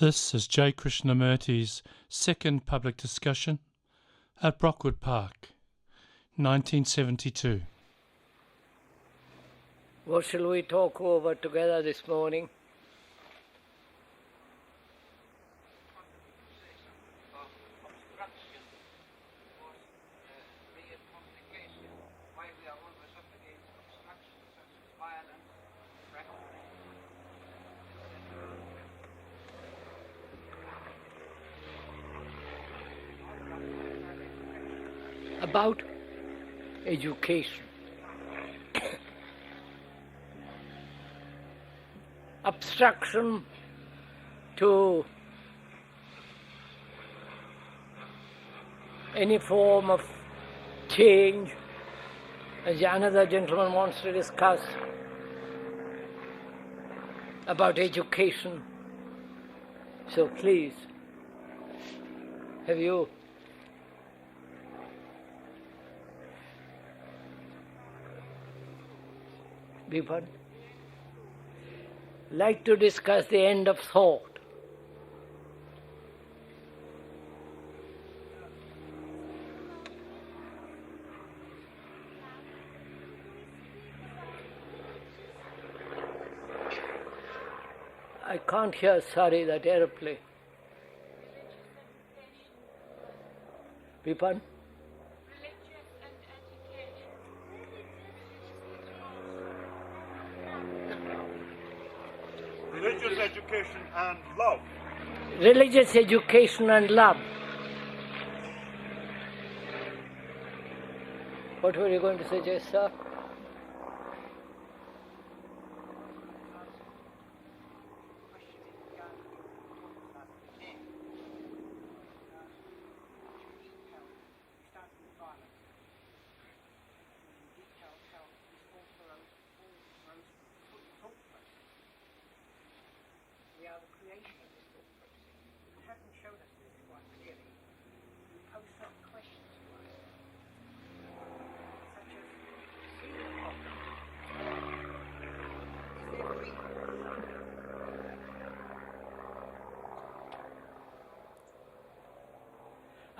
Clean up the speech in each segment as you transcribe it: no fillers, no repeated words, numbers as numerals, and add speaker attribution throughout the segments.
Speaker 1: This is J. Krishnamurti's second public discussion at Brockwood Park, 1972.
Speaker 2: What shall we talk over together this morning? About education. Obstruction to any form of change, as another gentleman wants to discuss about education. So please, have you Bipan, like to discuss the end of thought? I can't hear, sorry, that aeroplane. Bipan?
Speaker 3: Religious education and love.
Speaker 2: Religious education and love. What were you going to suggest, sir?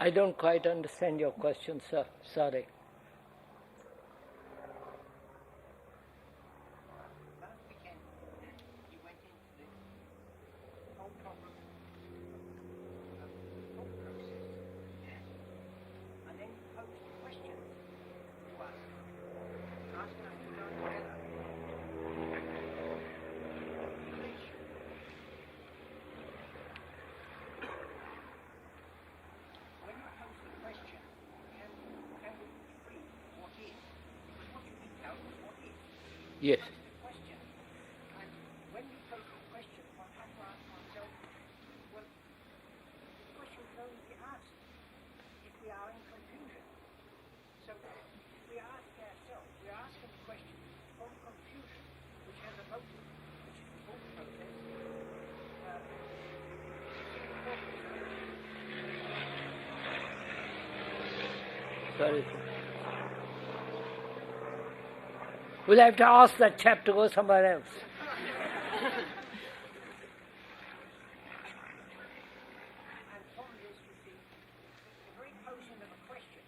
Speaker 2: I don't quite understand your question, sir. Sorry. Yes.
Speaker 4: When you pose the question, one has to ask oneself, well, the question can only be asked if we are in confusion. So if we ask ourselves, we're asking the question from confusion, which has a motive, which is the thought process.
Speaker 2: Sorry. We'll have to ask that chap to go somewhere else.
Speaker 4: And from this, you see, the very posing of a question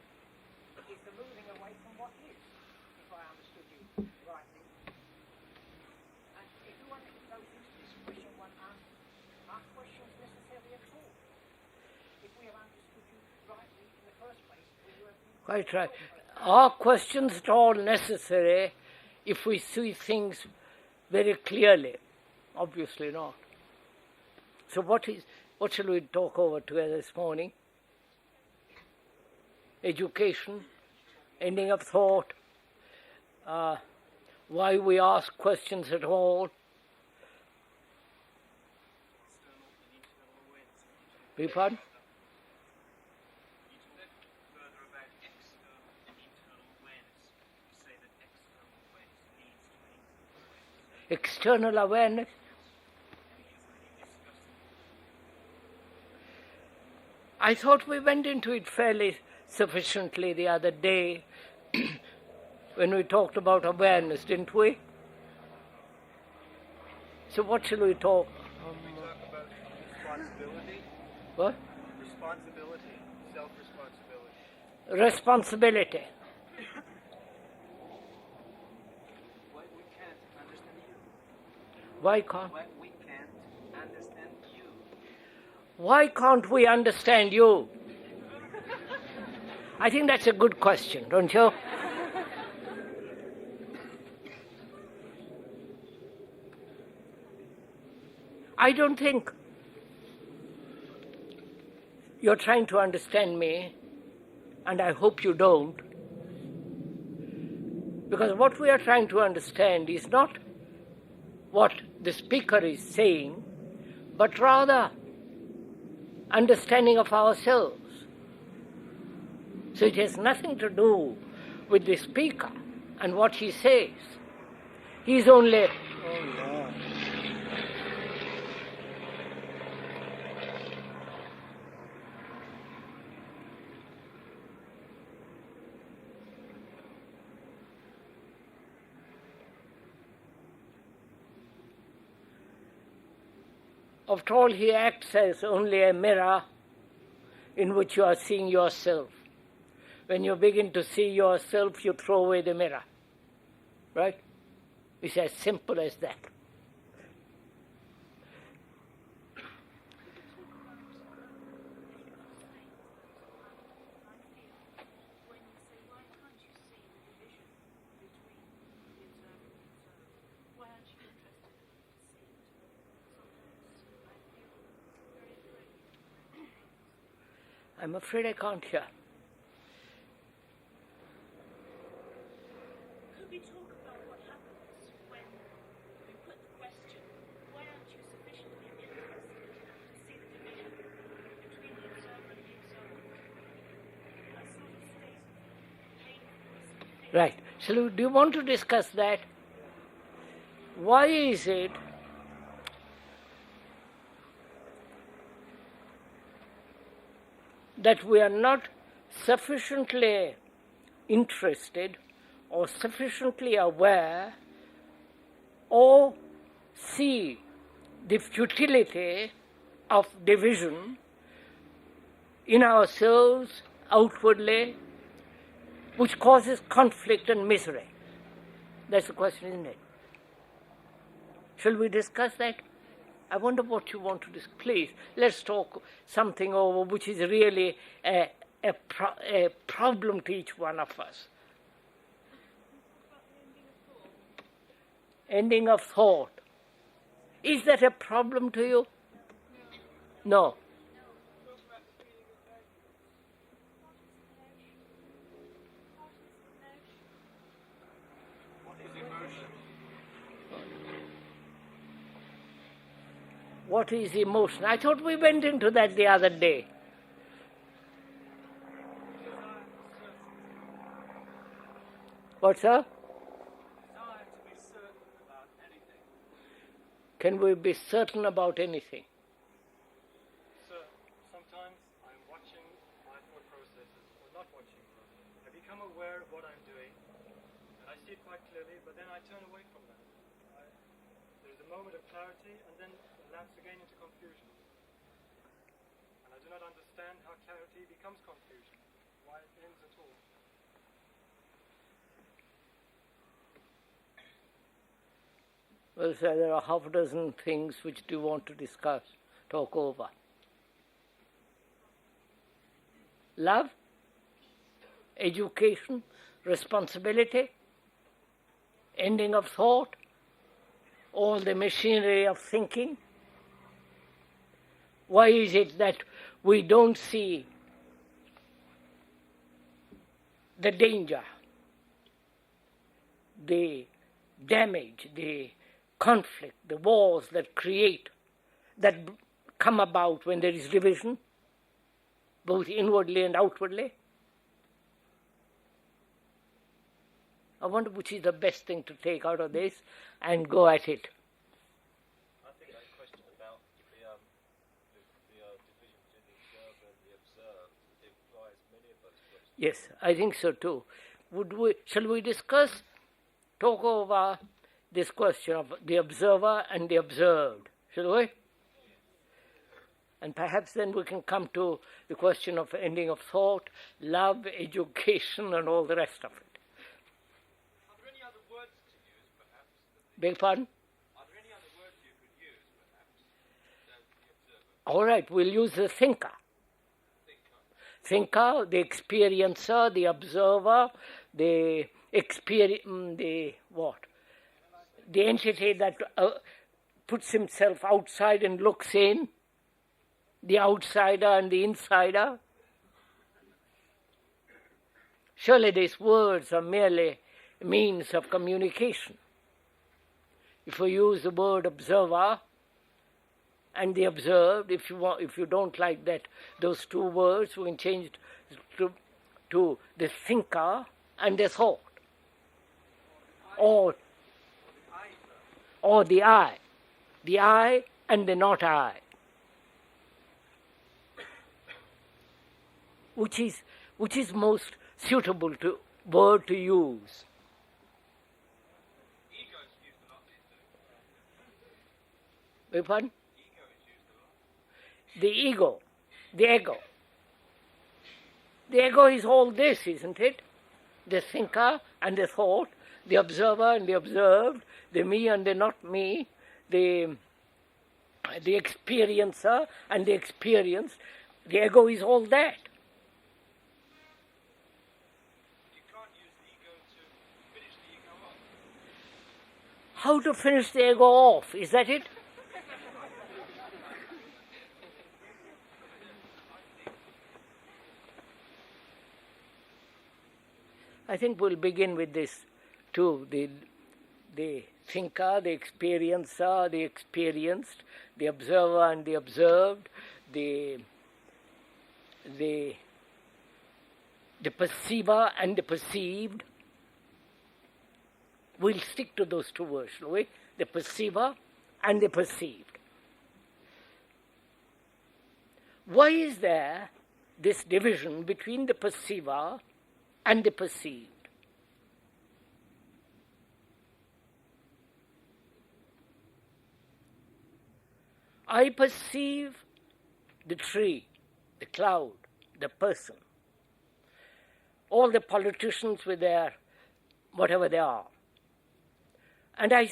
Speaker 4: is the moving away from what is, if I understood you rightly. And if one goes into this question, one asks, are questions necessary at all? If we have understood you rightly in the first place, will you have been...
Speaker 2: Quite right. Are questions at all necessary if we see things very clearly? Obviously not. So what shall we talk over together this morning? Education, ending of thought, why we ask questions at all. Beg your pardon? External awareness. I thought we went into it fairly sufficiently the other day when we talked about awareness, didn't we? So what shall we talk?
Speaker 3: We talk about
Speaker 5: Responsibility?
Speaker 2: What?
Speaker 5: Responsibility. Self-responsibility.
Speaker 2: Responsibility.
Speaker 5: Why we can't understand you?
Speaker 2: Why can't?
Speaker 5: Why we can't understand you?
Speaker 2: Why can't we understand you? I think that's a good question, don't you? I don't think you're trying to understand me, and I hope you don't, because what we are trying to understand is not what the speaker is saying, but rather understanding of ourselves. So it has nothing to do with the speaker and what he says. He's only... After all, he acts as only a mirror in which you are seeing yourself. When you begin to see yourself, you throw away the mirror. Right? It's as simple as that. I'm afraid I can't hear.
Speaker 6: Could we talk about what happens when we put the question, why aren't you sufficiently interested to see the division between the observer and the observed? A sort of state of painful.
Speaker 2: Right. So do you want to discuss that? Why is it that we are not sufficiently interested or sufficiently aware or see the futility of division in ourselves outwardly, which causes conflict and misery? That's the question, isn't it? Shall we discuss that? I wonder what you want to discuss. Please, let's talk something over which is really a problem to each one of us. Ending of thought. Is that a problem to you? No. What is emotion? I thought we went into that the other day. What, sir?
Speaker 5: Desire to be certain about anything.
Speaker 2: Can we be certain about anything?
Speaker 7: So, sometimes I'm watching my thought processes or not watching them. I become aware of what I'm doing, and I see it quite clearly, but then I turn away from that. There's a moment of clarity, and then lapse again into confusion. And I do not understand how clarity becomes confusion, why it ends at all.
Speaker 2: Well, sir, there are half a dozen things which do you want to discuss, talk over. Love, education, responsibility, ending of thought, all the machinery of thinking. Why is it that we don't see the danger, the damage, the conflict, the wars that come about when there is division, both inwardly and outwardly? I wonder which is the best thing to take out of this and go at it.
Speaker 8: I think that question about the division between the observer and the observed implies many of those questions.
Speaker 2: Yes, I think so too. Shall we talk over this question of the observer and the observed? Shall we? And perhaps then we can come to the question of ending of thought, love, education, and all the rest of it.
Speaker 8: Are there any other words to use, perhaps?
Speaker 2: Beg pardon?
Speaker 8: Are there any other words you could use, perhaps, as the observer?
Speaker 2: All right, we'll use the thinker. Thinker, the experiencer, the observer, the what? The entity that puts himself outside and looks in, the outsider and the insider. Surely these words are merely means of communication. If we use the word observer and the observed, if you don't like that, those two words, we can change it to the thinker and the thought, or the I and the not I, which is most suitable to word to use.
Speaker 8: Ego is used a lot these days.
Speaker 2: Beg pardon?
Speaker 8: Ego is used a lot.
Speaker 2: The ego, the ego. The ego is all this, isn't it? The thinker and the thought, the observer and the observed, the me and the not me, the experiencer and the experienced. The ego is all that.
Speaker 8: You can't use the ego to finish the ego off.
Speaker 2: How to finish the ego off, is that it? I think we'll begin with this too, the thinker, the experiencer, the experienced, the observer and the observed, the perceiver and the perceived. We'll stick to those two words, shall we? The perceiver and the perceived. Why is there this division between the perceiver and the perceived? I perceive the tree, the cloud, the person, all the politicians with their whatever they are. And I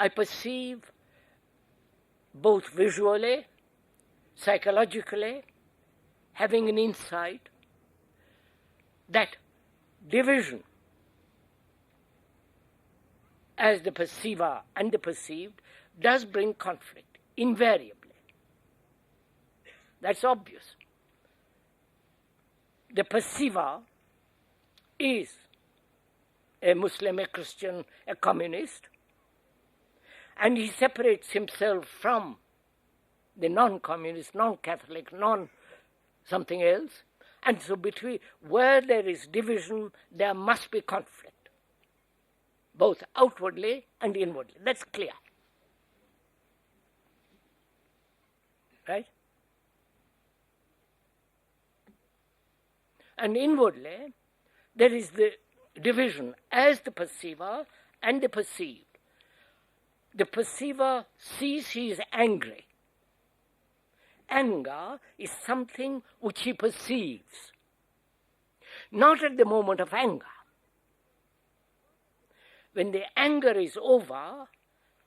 Speaker 2: perceive both visually, psychologically, having an insight, that division as the perceiver and the perceived does bring conflict, invariably. That's obvious. The perceiver is a Muslim, a Christian, a communist, and he separates himself from the non-communist, non-Catholic, non-something else. And so between where there is division, there must be conflict, both outwardly and inwardly. That's clear. Right? And inwardly, there is the division as the perceiver and the perceived. The perceiver sees he is angry. Anger is something which he perceives, not at the moment of anger. When the anger is over,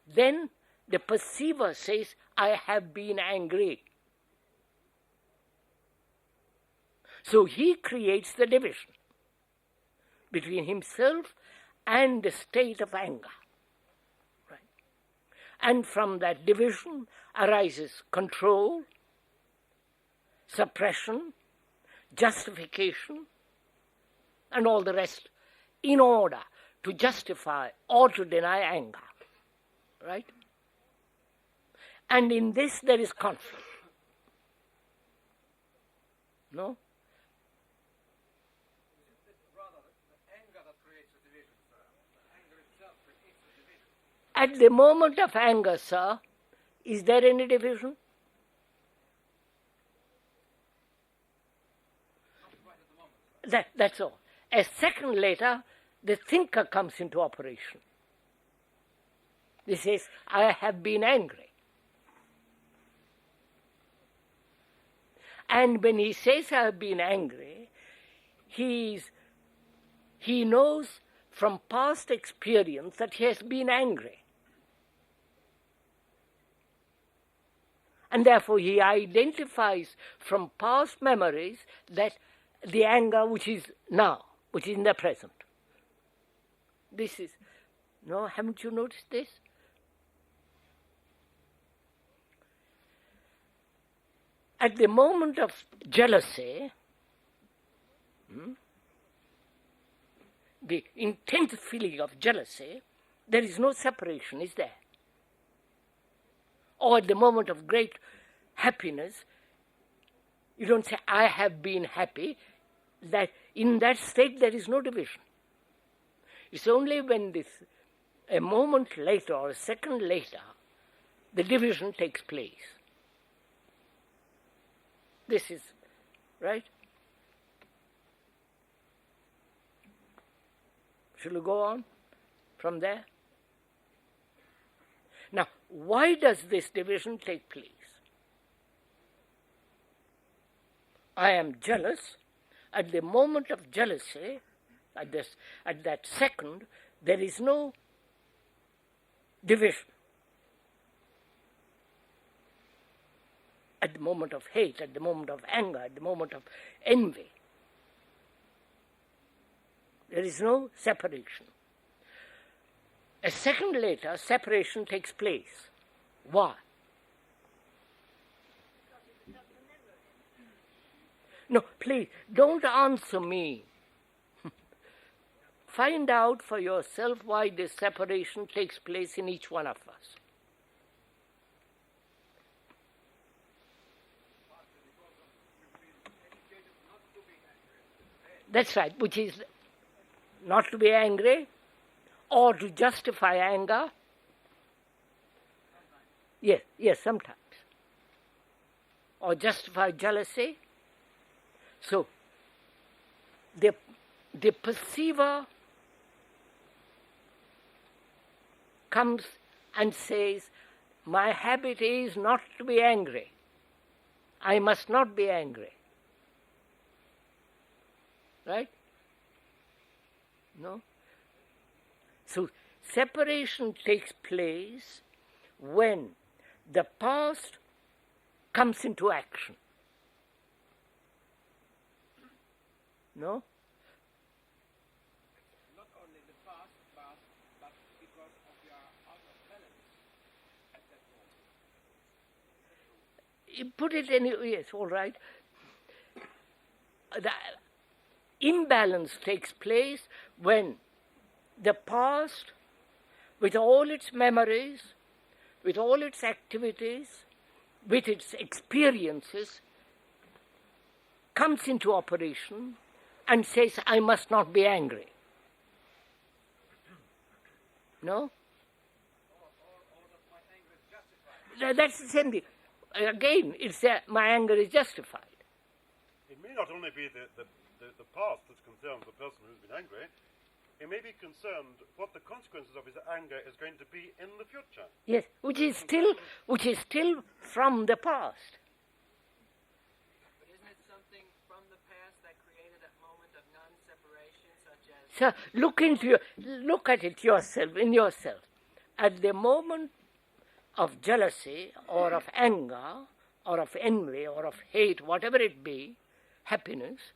Speaker 2: then the perceiver says, I have been angry. So he creates the division between himself and the state of anger. Right? And from that division arises control, suppression, justification, and all the rest in order to justify or to deny anger. Right? And in this there is conflict. No?
Speaker 5: Rather, the anger that creates the division, sir. The anger itself creates the division.
Speaker 2: At the moment of anger, sir, is there any division?
Speaker 5: Not quite at the moment, sir.
Speaker 2: That's all. A second later, the thinker comes into operation. He says, I have been angry. And when he says, I have been angry, he knows from past experience that he has been angry. And therefore he identifies from past memories that the anger which is now, which is in the present. This is, no, haven't you noticed this? At the moment of jealousy, the intense feeling of jealousy, there is no separation, is there? Or at the moment of great happiness, you don't say, I have been happy. That in that state there is no division. It's only when a moment later or a second later, the division takes place. This is, right? Shall we go on from there? Now, why does this division take place? I am jealous. At the moment of jealousy, at that second, there is no division. At the moment of hate, at the moment of anger, at the moment of envy, there is no separation. A second later, separation takes place. Why? No, please, don't answer me. Find out for yourself why this separation takes place in each one of us. That's right, which is not to be angry or to justify anger. Yes, sometimes. Or justify jealousy. So, the perceiver comes and says, my habit is not to be angry. I must not be angry. Right? No? So, separation takes place when the past comes into action. No?
Speaker 5: Not only the past, but because of your out of balance at that moment.
Speaker 2: You put it any, yes, all right. The imbalance takes place when the past, with all its memories, with all its activities, with its experiences, comes into operation and says, I must not be angry. No? That's the same thing. Again, it's my anger is justified.
Speaker 3: It may not only be the past that concerns the person who's been angry. He may be concerned what the consequences of his anger is going to be in the future.
Speaker 2: Yes, which is still from the past.
Speaker 5: But isn't it something from the past that created that moment of non-separation, such as...
Speaker 2: So look at it yourself, in yourself. At the moment of jealousy or of anger or of envy or of hate, whatever it be, happiness,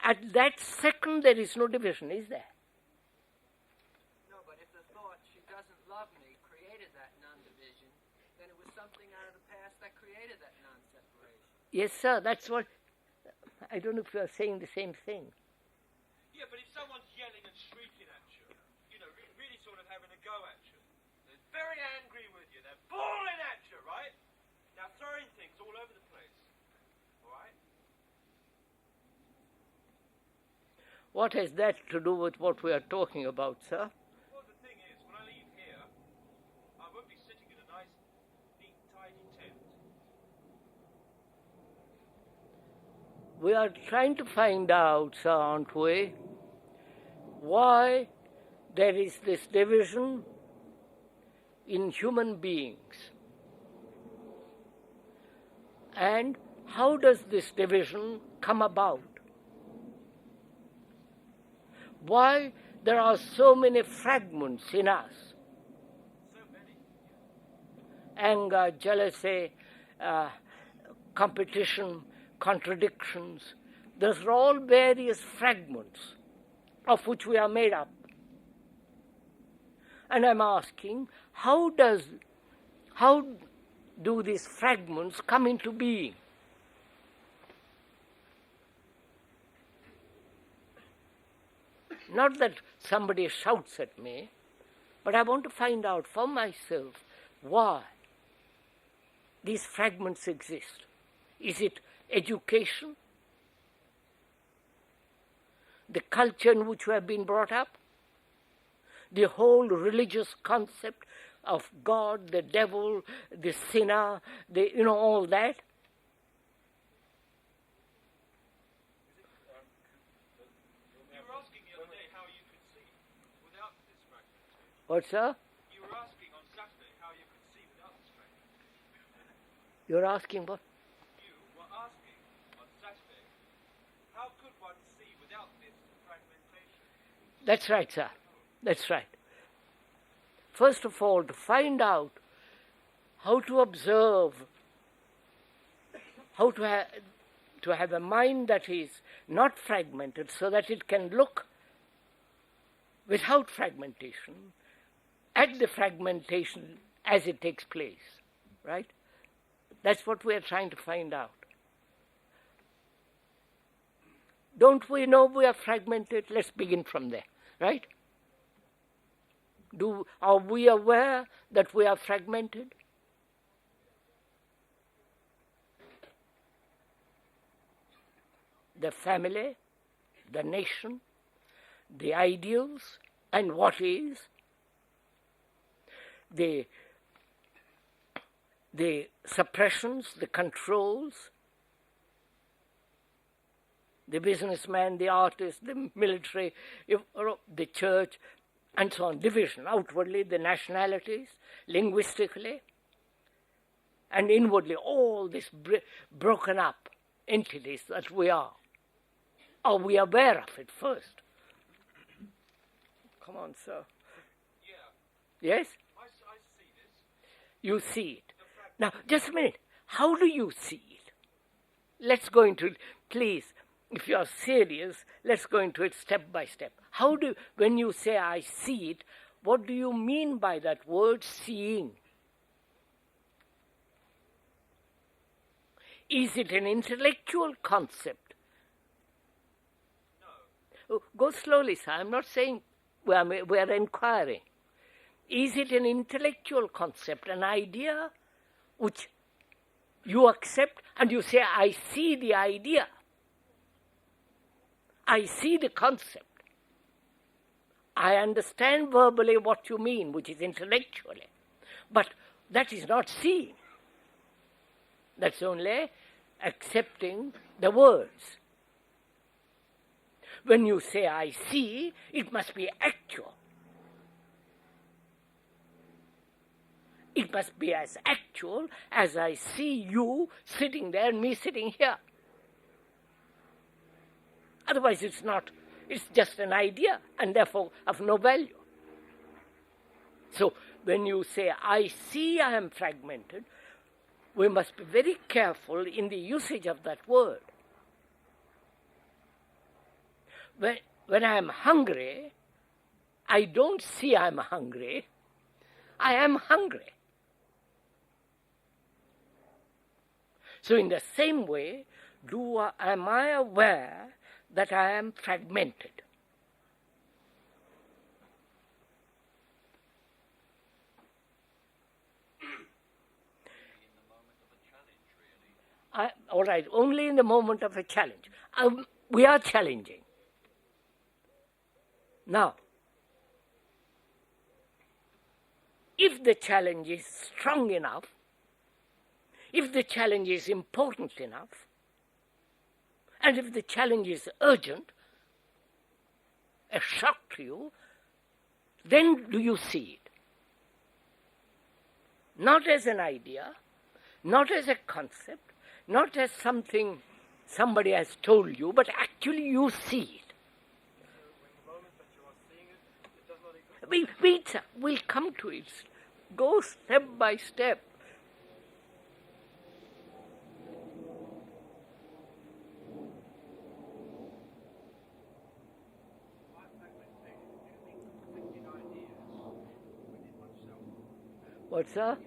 Speaker 2: at that second there is no division, is there?
Speaker 5: No, but if the thought, she doesn't love me, created that non-division, then it was something out of the past that created that non-separation.
Speaker 2: Yes, sir, that's what... I don't know if you are saying the same thing.
Speaker 8: Yeah, but if someone's yelling and shrieking at you, really sort of having a go at you, they're very angry with you, they're bawling at you, right? Now throwing things all over the place, all right?
Speaker 2: What has that to do with what we are talking about, sir?
Speaker 8: Well, the thing is, when I leave here, I won't be sitting in a nice, neat, tidy tent.
Speaker 2: We are trying to find out, sir, aren't we, why there is this division in human beings and how does this division come about? Why there are so many fragments in us? Anger, jealousy, competition, contradictions. Those are all various fragments of which we are made up. And I'm asking, how do these fragments come into being? Not that somebody shouts at me, but I want to find out for myself why these fragments exist. Is it education? The culture in which we have been brought up? The whole religious concept of God, the devil, the sinner, all that? What, sir?
Speaker 8: You were asking on Saturday how you could see without the strength.
Speaker 2: You're asking what?
Speaker 8: You were asking on Saturday how could one see without this fragmentation?
Speaker 2: That's right, sir. That's right. First of all, to find out how to observe, how to have a mind that is not fragmented so that it can look without fragmentation at the fragmentation as it takes place, right? That's what we are trying to find out. Don't we know we are fragmented? Let's begin from there, right? Are we aware that we are fragmented? The family, the nation, the ideals, and what is, the suppressions, the controls, the businessman, the artist, the military, the church, and so on, division, outwardly, the nationalities, linguistically, and inwardly, all these broken up entities that we are. Are we aware of it first? Come on, sir.
Speaker 8: Yeah.
Speaker 2: Yes?
Speaker 8: I see this.
Speaker 2: You see it. Now, just a minute. How do you see it? Let's go into it. Please, if you are serious, let's go into it step by step. When you say I see it, what do you mean by that word seeing? Is it an intellectual concept?
Speaker 8: No.
Speaker 2: Oh, go slowly, sir. I'm not saying we are inquiring. Is it an intellectual concept, an idea which you accept and you say, I see the idea. I see the concept. I understand verbally what you mean, which is intellectually. But that is not seeing. That's only accepting the words. When you say I see, it must be actual. It must be as actual as I see you sitting there and me sitting here. Otherwise it's not. It's just an idea and therefore of no value. So when you say I see I am fragmented, we must be very careful in the usage of that word. When I am hungry, I don't see I am hungry. I am hungry. So in the same way, am I aware that I am fragmented? All right, only in the moment of a challenge. We are challenging. Now, if the challenge is strong enough, if the challenge is important enough, and if the challenge is urgent, a shock to you, then do you see it? Not as an idea, not as a concept, not as something somebody has told you, but actually you see it.
Speaker 7: The moment that you are seeing it, it does not exist.
Speaker 2: We'll come to it. Go step by step. What's that?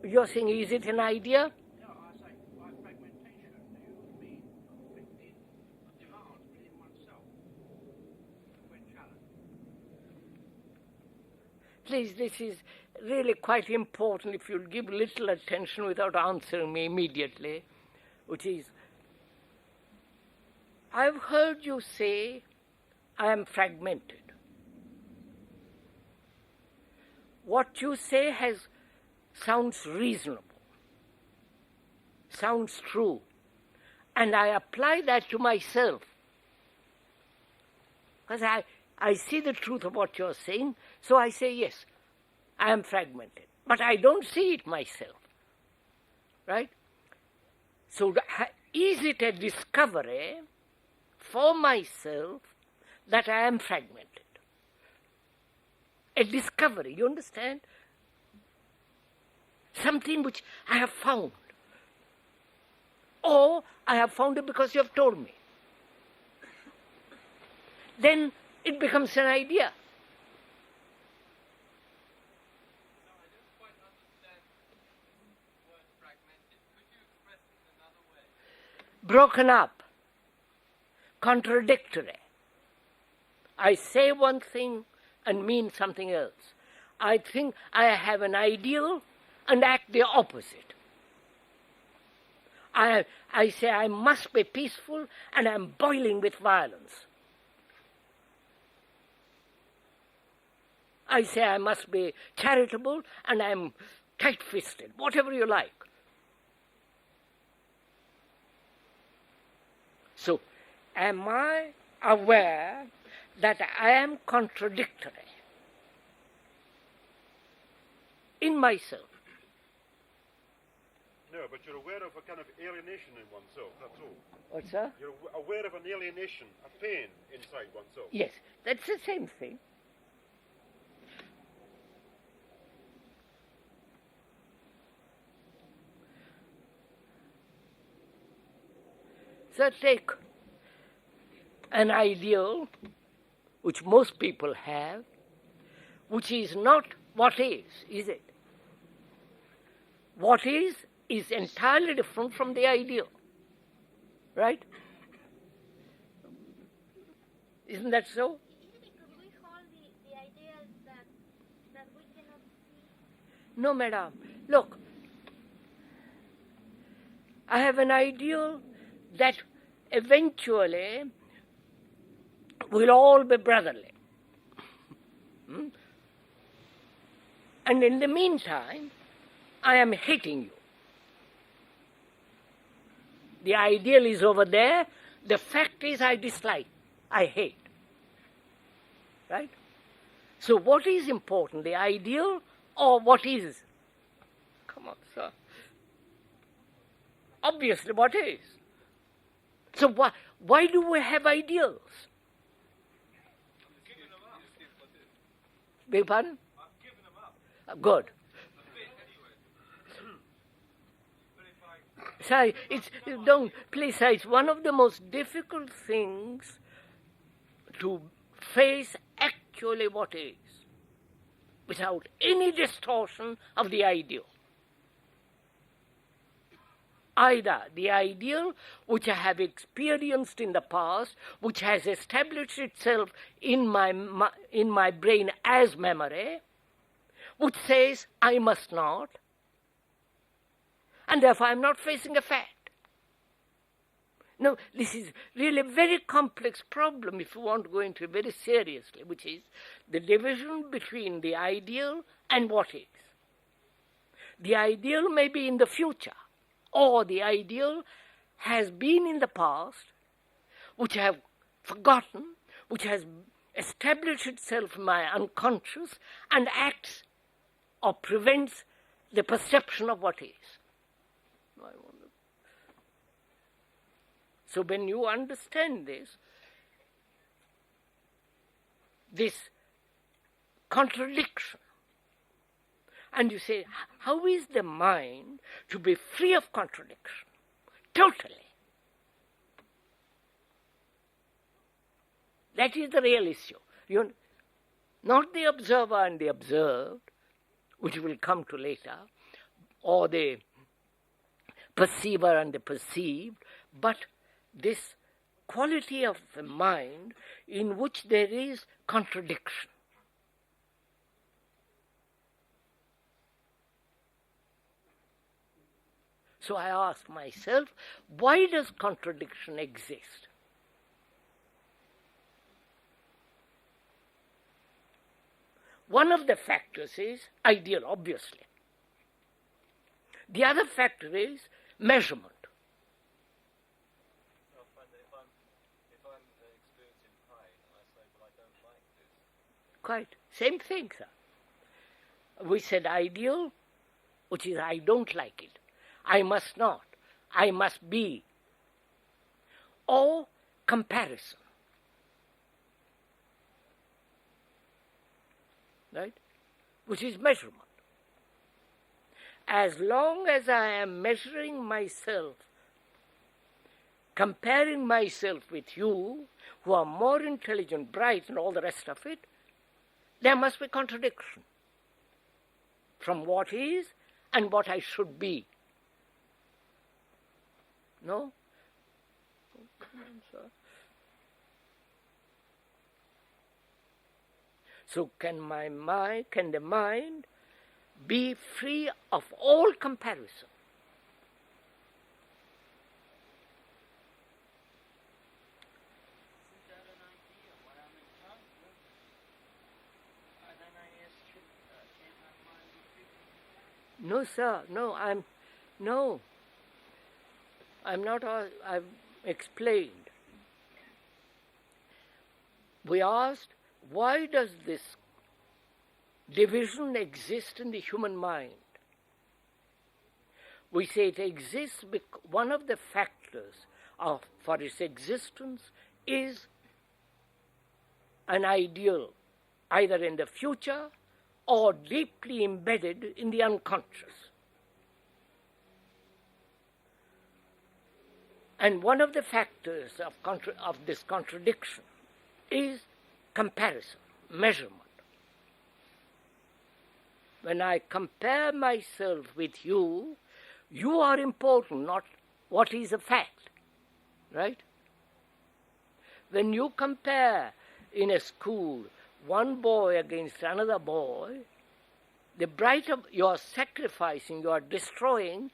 Speaker 2: You're saying, is it an idea?
Speaker 4: No, I say by fragmentation, do you mean conflicting demands within oneself when challenged?
Speaker 2: Please, this is really quite important if you'll give little attention without answering me immediately, which is, I've heard you say, I am fragmented. What you say sounds reasonable, sounds true, and I apply that to myself. Because I see the truth of what you're saying, so I say, yes, I am fragmented. But I don't see it myself, right? So is it a discovery for myself that I am fragmented? A discovery, you understand? Something which I have found. Or I have found it because you have told me. Then it becomes an idea.
Speaker 5: No, I don't quite understand the word fragmented. Could you express it another way?
Speaker 2: Broken up. Contradictory. I say one thing and mean something else. I think I have an ideal and act the opposite. I say I must be peaceful and I'm boiling with violence. I say I must be charitable and I'm tight-fisted, whatever you like. So, am I aware that I am contradictory in myself?
Speaker 3: No, but you're aware of a kind of alienation in oneself, that's all.
Speaker 2: What's that?
Speaker 3: You're aware of an alienation, a pain inside oneself.
Speaker 2: Yes, that's the same thing. So take an ideal, which most people have, which is not what is it? What is entirely different from the ideal, right? Isn't that so?
Speaker 9: Isn't it because we hold the ideas that we cannot see?
Speaker 2: No, madam. Look, I have an ideal that eventually we'll all be brotherly. And in the meantime, I am hating you. The ideal is over there. The fact is I dislike, I hate. Right? So what is important, the ideal or what is? Come on, sir. Obviously what is. So why do we have ideals? Beg your pardon?
Speaker 8: I've given them up.
Speaker 2: Good.
Speaker 8: A bit, anyway. But if
Speaker 2: Sir, it's one of the most difficult things to face actually what is, without any distortion of the ideal. Either the ideal which I have experienced in the past, which has established itself in my brain as memory, which says I must not, and therefore I'm not facing a fact. No, this is really a very complex problem if you want to go into it very seriously, which is the division between the ideal and what is. The ideal may be in the future, or the ideal has been in the past, which I have forgotten, which has established itself in my unconscious and acts or prevents the perception of what is. So when you understand this contradiction, and you say, how is the mind to be free of contradiction? Totally. That is the real issue. Not the observer and the observed, which we'll come to later, or the perceiver and the perceived, but this quality of the mind in which there is contradiction. So I ask myself, why does contradiction exist? One of the factors is ideal, obviously. The other factor is measurement.
Speaker 10: If I'm experiencing pain, I say, well, I don't like this.
Speaker 2: Quite. Same thing, sir. We said ideal, which is I don't like it. I must not. I must be. Or comparison. Right? Which is measurement. As long as I am measuring myself, comparing myself with you, who are more intelligent, bright, and all the rest of it, there must be contradiction from what is and what I should be. No? Come on, sir. So can the mind be free of all comparison?
Speaker 6: Isn't that an idea? What I'm in conflict, then I ask you, can't my mind be free?
Speaker 2: No, sir. No. I'm not. I've explained. We asked, why does this division exist in the human mind? We say it exists because one of the factors for its existence is an ideal, either in the future or deeply embedded in the unconscious. And one of the factors of this contradiction is comparison, measurement. When I compare myself with you, you are important, not what is a fact, right? When you compare in a school one boy against another boy, the brighter you are sacrificing, you are destroying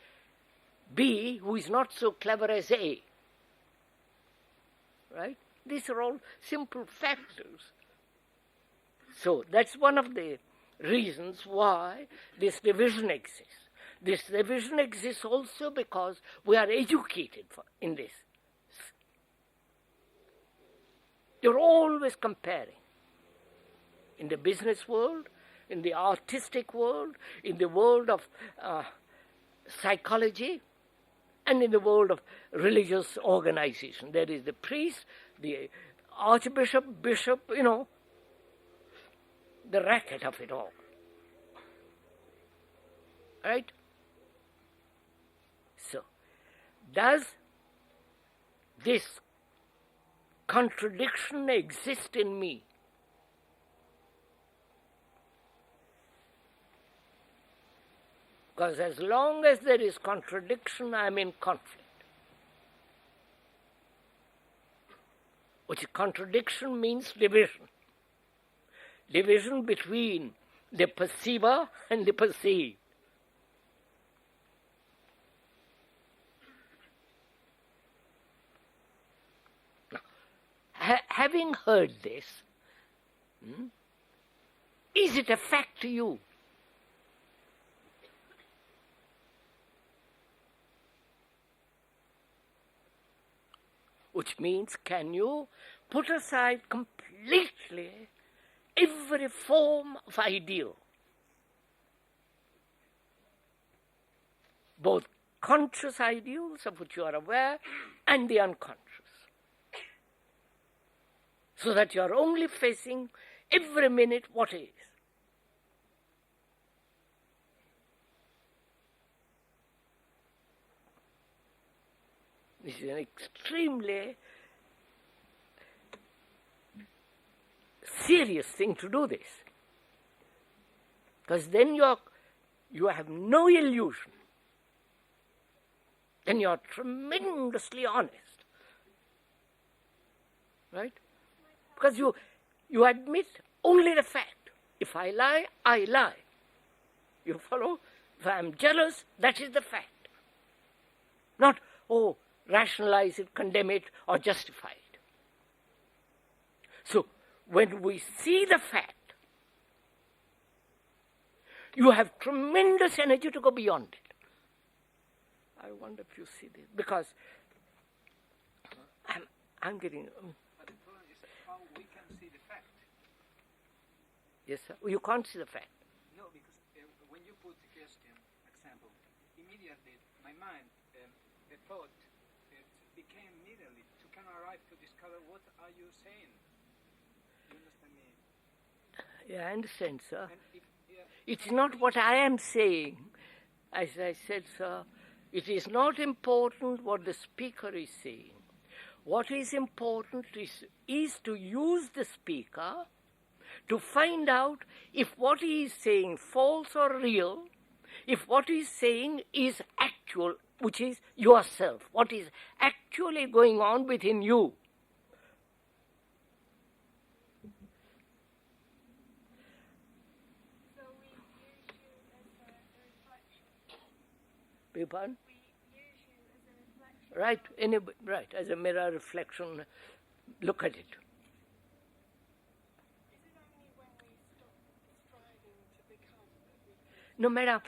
Speaker 2: B, who is not so clever as A. Right? These are all simple factors. So that's one of the reasons why this division exists. This division exists also because we are educated in this. You're always comparing. In the business world, in the artistic world, in the world of psychology, and in the world of religious organization. There is the priest, the archbishop, bishop, the racket of it all. Right? So, does this contradiction exist in me? Because as long as there is contradiction, I am in conflict. Which contradiction means division. Division between the perceiver and the perceived. Now, having heard this, is it a fact to you? Which means, can you put aside completely every form of ideal? both conscious ideals of which you are aware and the unconscious. So that you are only facing every minute what is. This is an extremely serious thing to do this. Because then you have no illusion. Then you are tremendously honest. Right? Because you admit only the fact. If I lie, I lie. You follow? If I am jealous, that is the fact. Not, rationalize it, condemn it, or justify it. So, when we see the fact, you have tremendous energy to go beyond it. I wonder if you see this, because I'm getting...
Speaker 11: But the problem is how we can see the fact.
Speaker 2: Yes, sir? You can't see the fact.
Speaker 11: No, because when you put the question, example, immediately my mind, the thought, it became immediately to can arrive to discover what are you saying. You understand me?
Speaker 2: Yeah, I understand, sir.
Speaker 11: And
Speaker 2: It's not what I am saying. As I said, sir, it is not important what the speaker is saying. What is important is to use the speaker to find out if what he is saying false or real, if what he is saying is actual, which is yourself, what is actually going on within you.
Speaker 9: So we use you as a reflection.
Speaker 2: Beg your pardon?
Speaker 9: We use you as a reflection.
Speaker 2: Right, as a mirror reflection, look at it.
Speaker 6: Is it only when we stop striving to become that we...
Speaker 2: No, madam,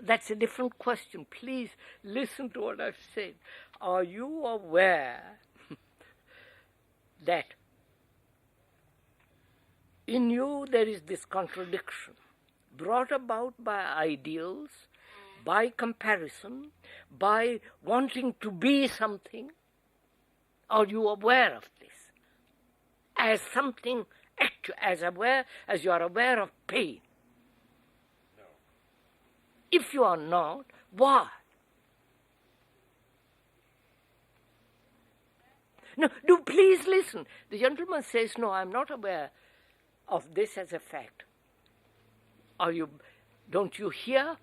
Speaker 2: that's a different question. Please listen to what I've said. Are you aware that in you there is this contradiction brought about by ideals, by comparison, by wanting to be something? Are you aware of this as something actual, as you are aware of pain?
Speaker 3: No.
Speaker 2: If you are not, why? No, do please listen. The gentleman says, no, I'm not aware of this as a fact. Don't you hear?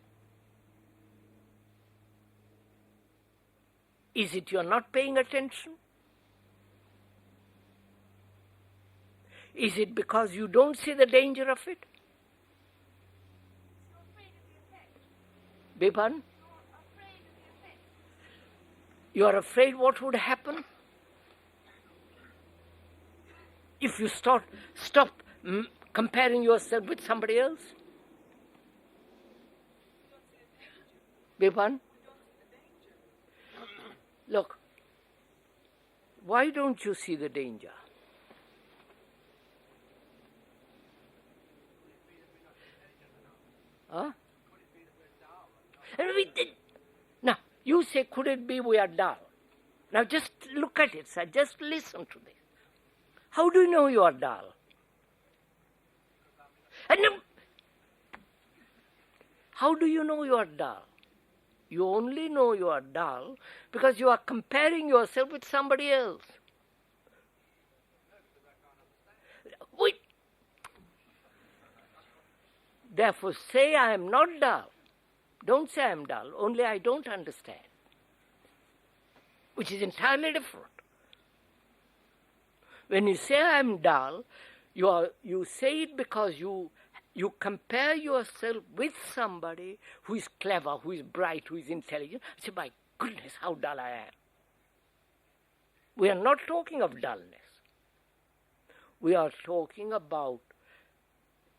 Speaker 2: Is it you're not paying attention? Is it because you don't see the danger of it?
Speaker 9: You're afraid of the effect.
Speaker 2: Beg your pardon?
Speaker 9: You're afraid of the effect.
Speaker 2: You are afraid what would happen if you stop comparing yourself with somebody else? Beg your pardon? Look, why don't you see the danger? Huh? Now, you say, could it be we are dull? Now just look at it, sir. Just listen to this. How do you know you are dull? And how do you know you are dull? You only know you are dull because you are comparing yourself with somebody else. Wait. Therefore, say I am not dull. Don't say I am dull, only I don't understand, which is entirely different. When you say I am dull, you say it because you compare yourself with somebody who is clever, who is bright, who is intelligent. You say, my goodness, how dull I am. We are not talking of dullness. We are talking about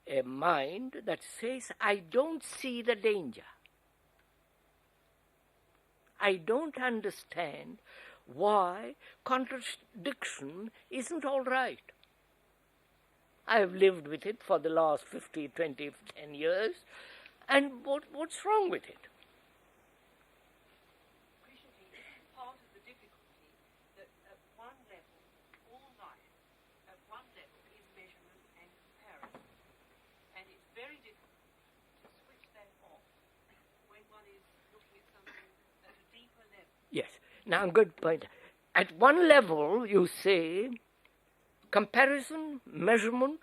Speaker 2: a mind that says, I don't see the danger. I don't understand why contradiction isn't all right. I have lived with it for the last 50, 20, 10 years, and what's wrong with it? Now, good point. At one level, you say comparison, measurement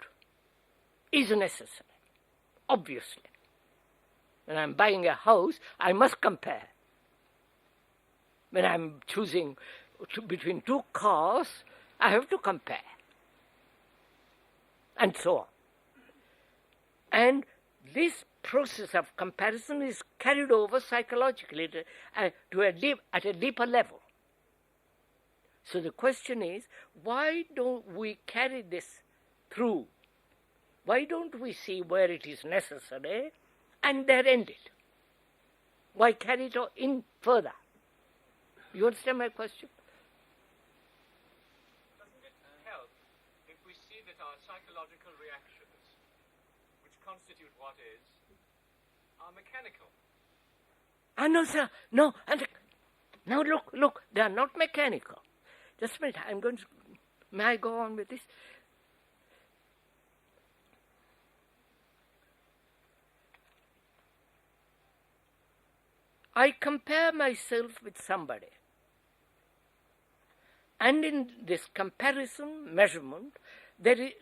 Speaker 2: is necessary, obviously. When I'm buying a house, I must compare. When I'm choosing between two cars, I have to compare. And so on. And this process of comparison is carried over psychologically at a deeper level. So the question is, why don't we carry this through? Why don't we see where it is necessary and there end it? Why carry it in further? You understand my question?
Speaker 10: Doesn't it help if we see that our psychological reactions, which constitute what is, are mechanical?
Speaker 2: No, sir. No. Now look, they are not mechanical. Just a minute, may I go on with this? I compare myself with somebody. And in this comparison, measurement, there is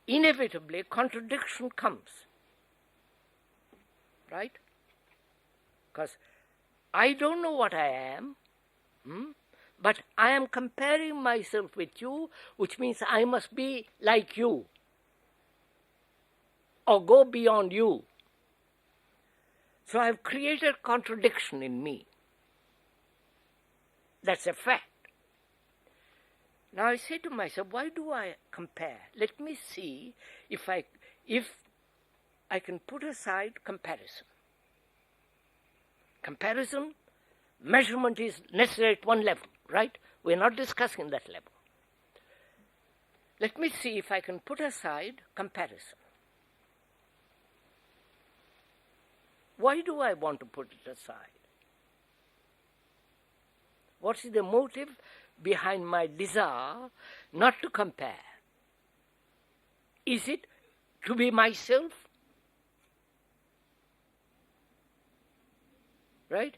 Speaker 2: inevitably contradiction comes. Right? Because I don't know what I am, but I am comparing myself with you, which means I must be like you or go beyond you. So I have created contradiction in me. That's a fact. Now I say to myself, why do I compare? Let me see if I can put aside comparison. Comparison, measurement is necessary at one level, right? We're not discussing that level. Let me see if I can put aside comparison. Why do I want to put it aside? What is the motive behind my desire not to compare? Is it to be myself? Right?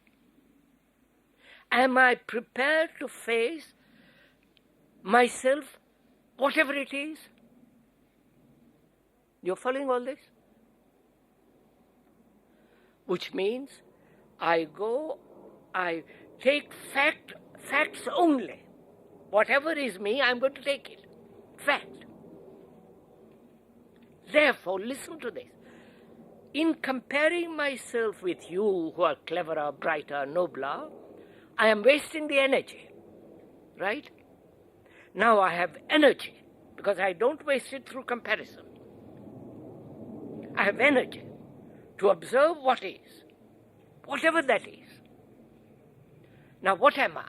Speaker 2: Am I prepared to face myself, whatever it is? You're following all this? Which means I take facts only. Whatever is me, I'm going to take it. Fact. Therefore, listen to this. In comparing myself with you who are cleverer, brighter, nobler, I am wasting the energy. Right? Now I have energy because I don't waste it through comparison. I have energy to observe what is, whatever that is. Now what am I?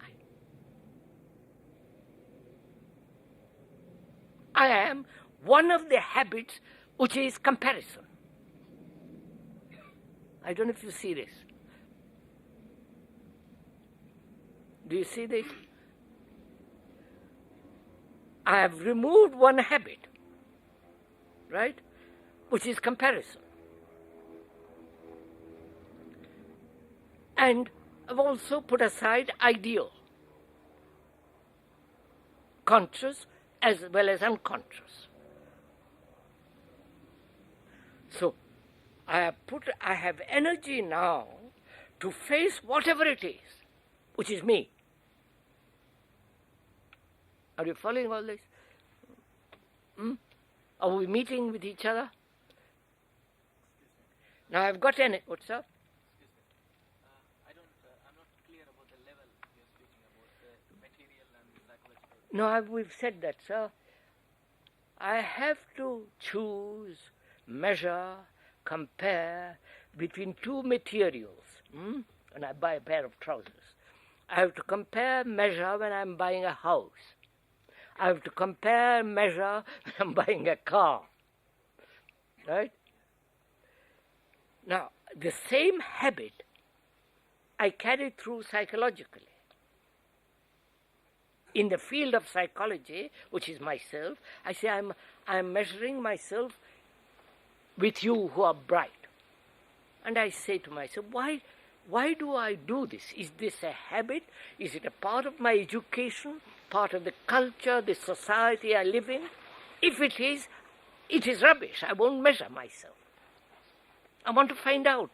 Speaker 2: I am one of the habits which is comparison. I don't know if you see this. Do you see this? I have removed one habit, right, which is comparison. And I've also put aside ideal, conscious as well as unconscious. So I have energy now to face whatever it is, which is me. Are you following all this? Are we meeting with each other? Now I've got an... What's up?
Speaker 10: I'm not clear about the level you're speaking about, the material and the psychological.
Speaker 2: No, we've said that, sir. I have to choose, measure, compare between two materials. When I buy a pair of trousers, I have to compare, measure when I'm buying a house. I have to compare, measure when I'm buying a car. Right? Now, the same habit I carry through psychologically. In the field of psychology, which is myself, I say I'm measuring myself with you who are bright. And I say to myself, why Why do I do this? Is this a habit? Is it a part of my education, part of the culture, the society I live in? If it is rubbish. I won't measure myself. I want to find out.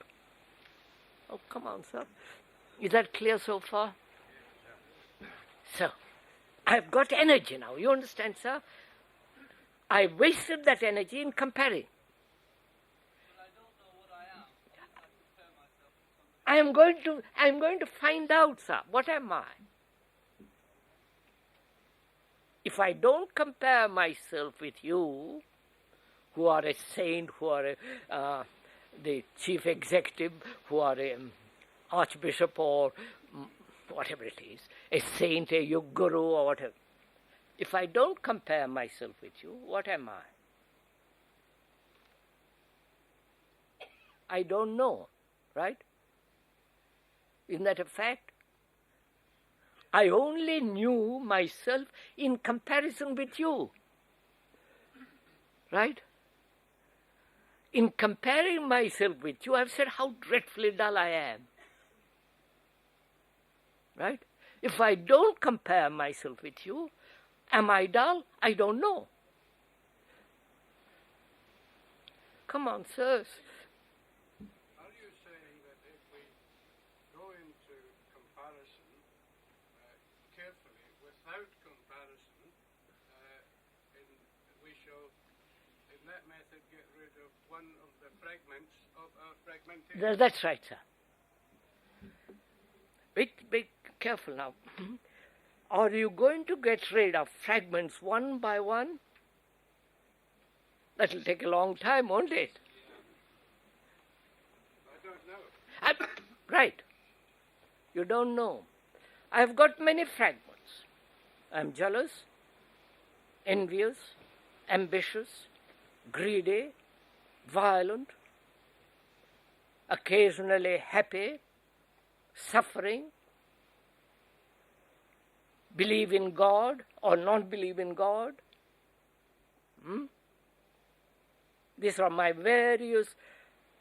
Speaker 2: Oh, come on, sir. Is that clear so far? So, I've got energy now. You understand, sir? I wasted that energy in comparing. I am going to find out, sir, what am I? If I don't compare myself with you, who are a saint, who are the chief executive, who are an archbishop or whatever it is, a saint, a guru or whatever. If I don't compare myself with you, what am I? I don't know, right? Isn't that a fact? I only knew myself in comparison with you, right? In comparing myself with you, I've said how dreadfully dull I am. Right? If I don't compare myself with you, am I dull? I don't know. Come on, sirs.
Speaker 11: Are you saying that if we go into comparison carefully, without comparison, we shall, in that method, get rid of one of the fragments of our fragmentation?
Speaker 2: That's right, sir. Be careful now. Are you going to get rid of fragments one by one? That will take a long time, won't it?
Speaker 11: I don't know.
Speaker 2: Right. You don't know. I've got many fragments. I'm jealous, envious, ambitious, greedy, violent, occasionally happy, suffering, believe in God or not believe in God. These are my various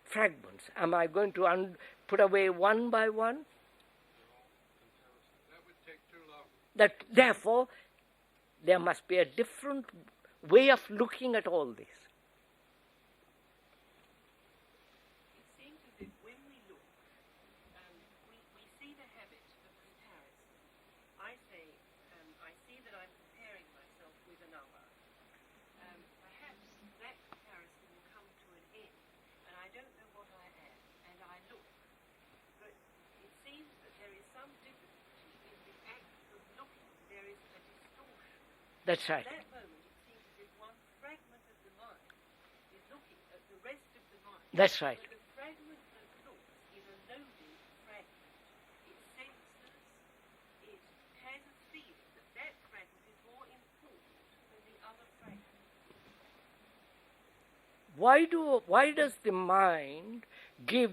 Speaker 2: fragments. Am I going to put away one by one?
Speaker 11: That would take too long.
Speaker 2: Therefore, there must be a different way of looking at all this.
Speaker 5: It seems as if when we look, we see the habit of comparison. I say, I see that I'm comparing myself with another. Perhaps that comparison will come to an end, and I don't know what I am, and I look. But it seems that there is some difficulty in the act of looking. There is a distortion.
Speaker 2: That's right.
Speaker 5: At that moment, it seems as if one fragment of the mind is looking at the rest of the mind.
Speaker 2: That's right.
Speaker 5: But the fragment that looks is a loaded fragment. It senses, it has a feeling that that fragment is more important than the other fragment.
Speaker 2: Why does the mind give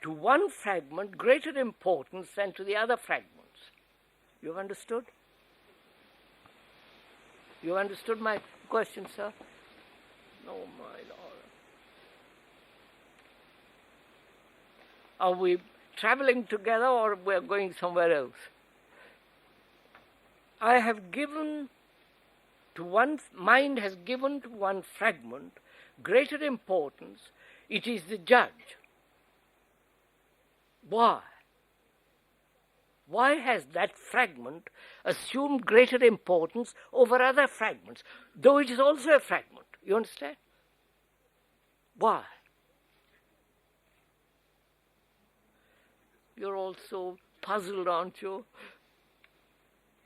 Speaker 2: to one fragment greater importance than to the other fragments? You've understood? You understood my question, sir? No, my Lord. Are we traveling together or we're going somewhere else? I have given to one, mind has given to one fragment greater importance. It is the judge. Why? Why has that fragment assumed greater importance over other fragments, though it is also a fragment? You understand? Why? You're all so puzzled, aren't you?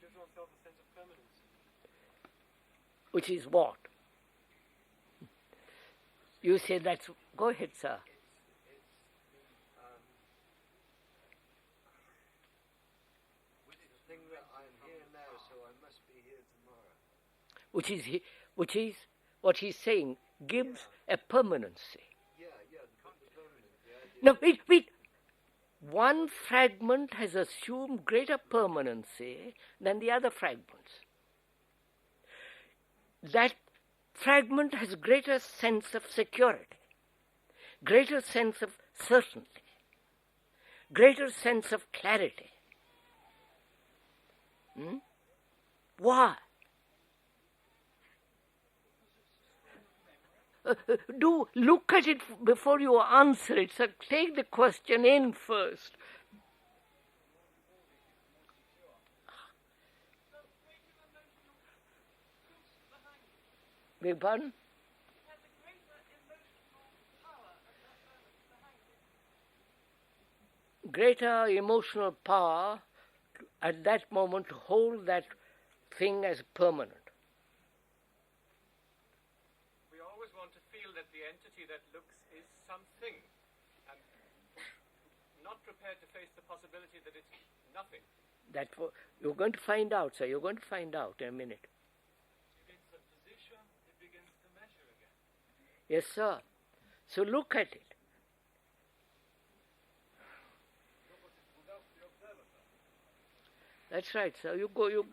Speaker 7: Gives oneself a sense of permanence.
Speaker 2: Which is what? You say that's... Go ahead, sir.
Speaker 11: Thing that I'm here now, so I must be here tomorrow.
Speaker 2: Which is what he's saying, gives a permanency.
Speaker 11: Yeah, the permanent.
Speaker 2: No, wait. One fragment has assumed greater permanency than the other fragments. That fragment has greater sense of security, greater sense of certainty. greater sense of clarity. Why? Do look at it before you answer it. So take the question in first. Beg pardon? Greater emotional power at that moment to hold that thing as permanent.
Speaker 10: We always want to feel that the entity that looks is something, and not prepared to face the possibility that it's nothing.
Speaker 2: You're going to find out, sir. You're going to find out in a minute.
Speaker 10: Begins the position, it begins to measure again.
Speaker 2: Yes, sir. So look at it. That's right, sir. You go,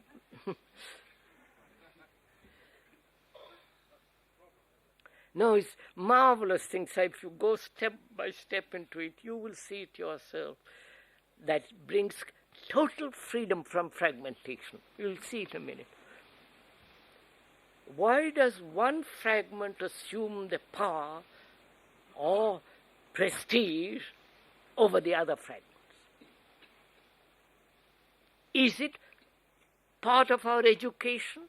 Speaker 2: No, it's marvelous thing, sir. If you go step by step into it, you will see it yourself. That brings total freedom from fragmentation. You'll see it in a minute. Why does one fragment assume the power or prestige over the other fragments? Is it part of our education?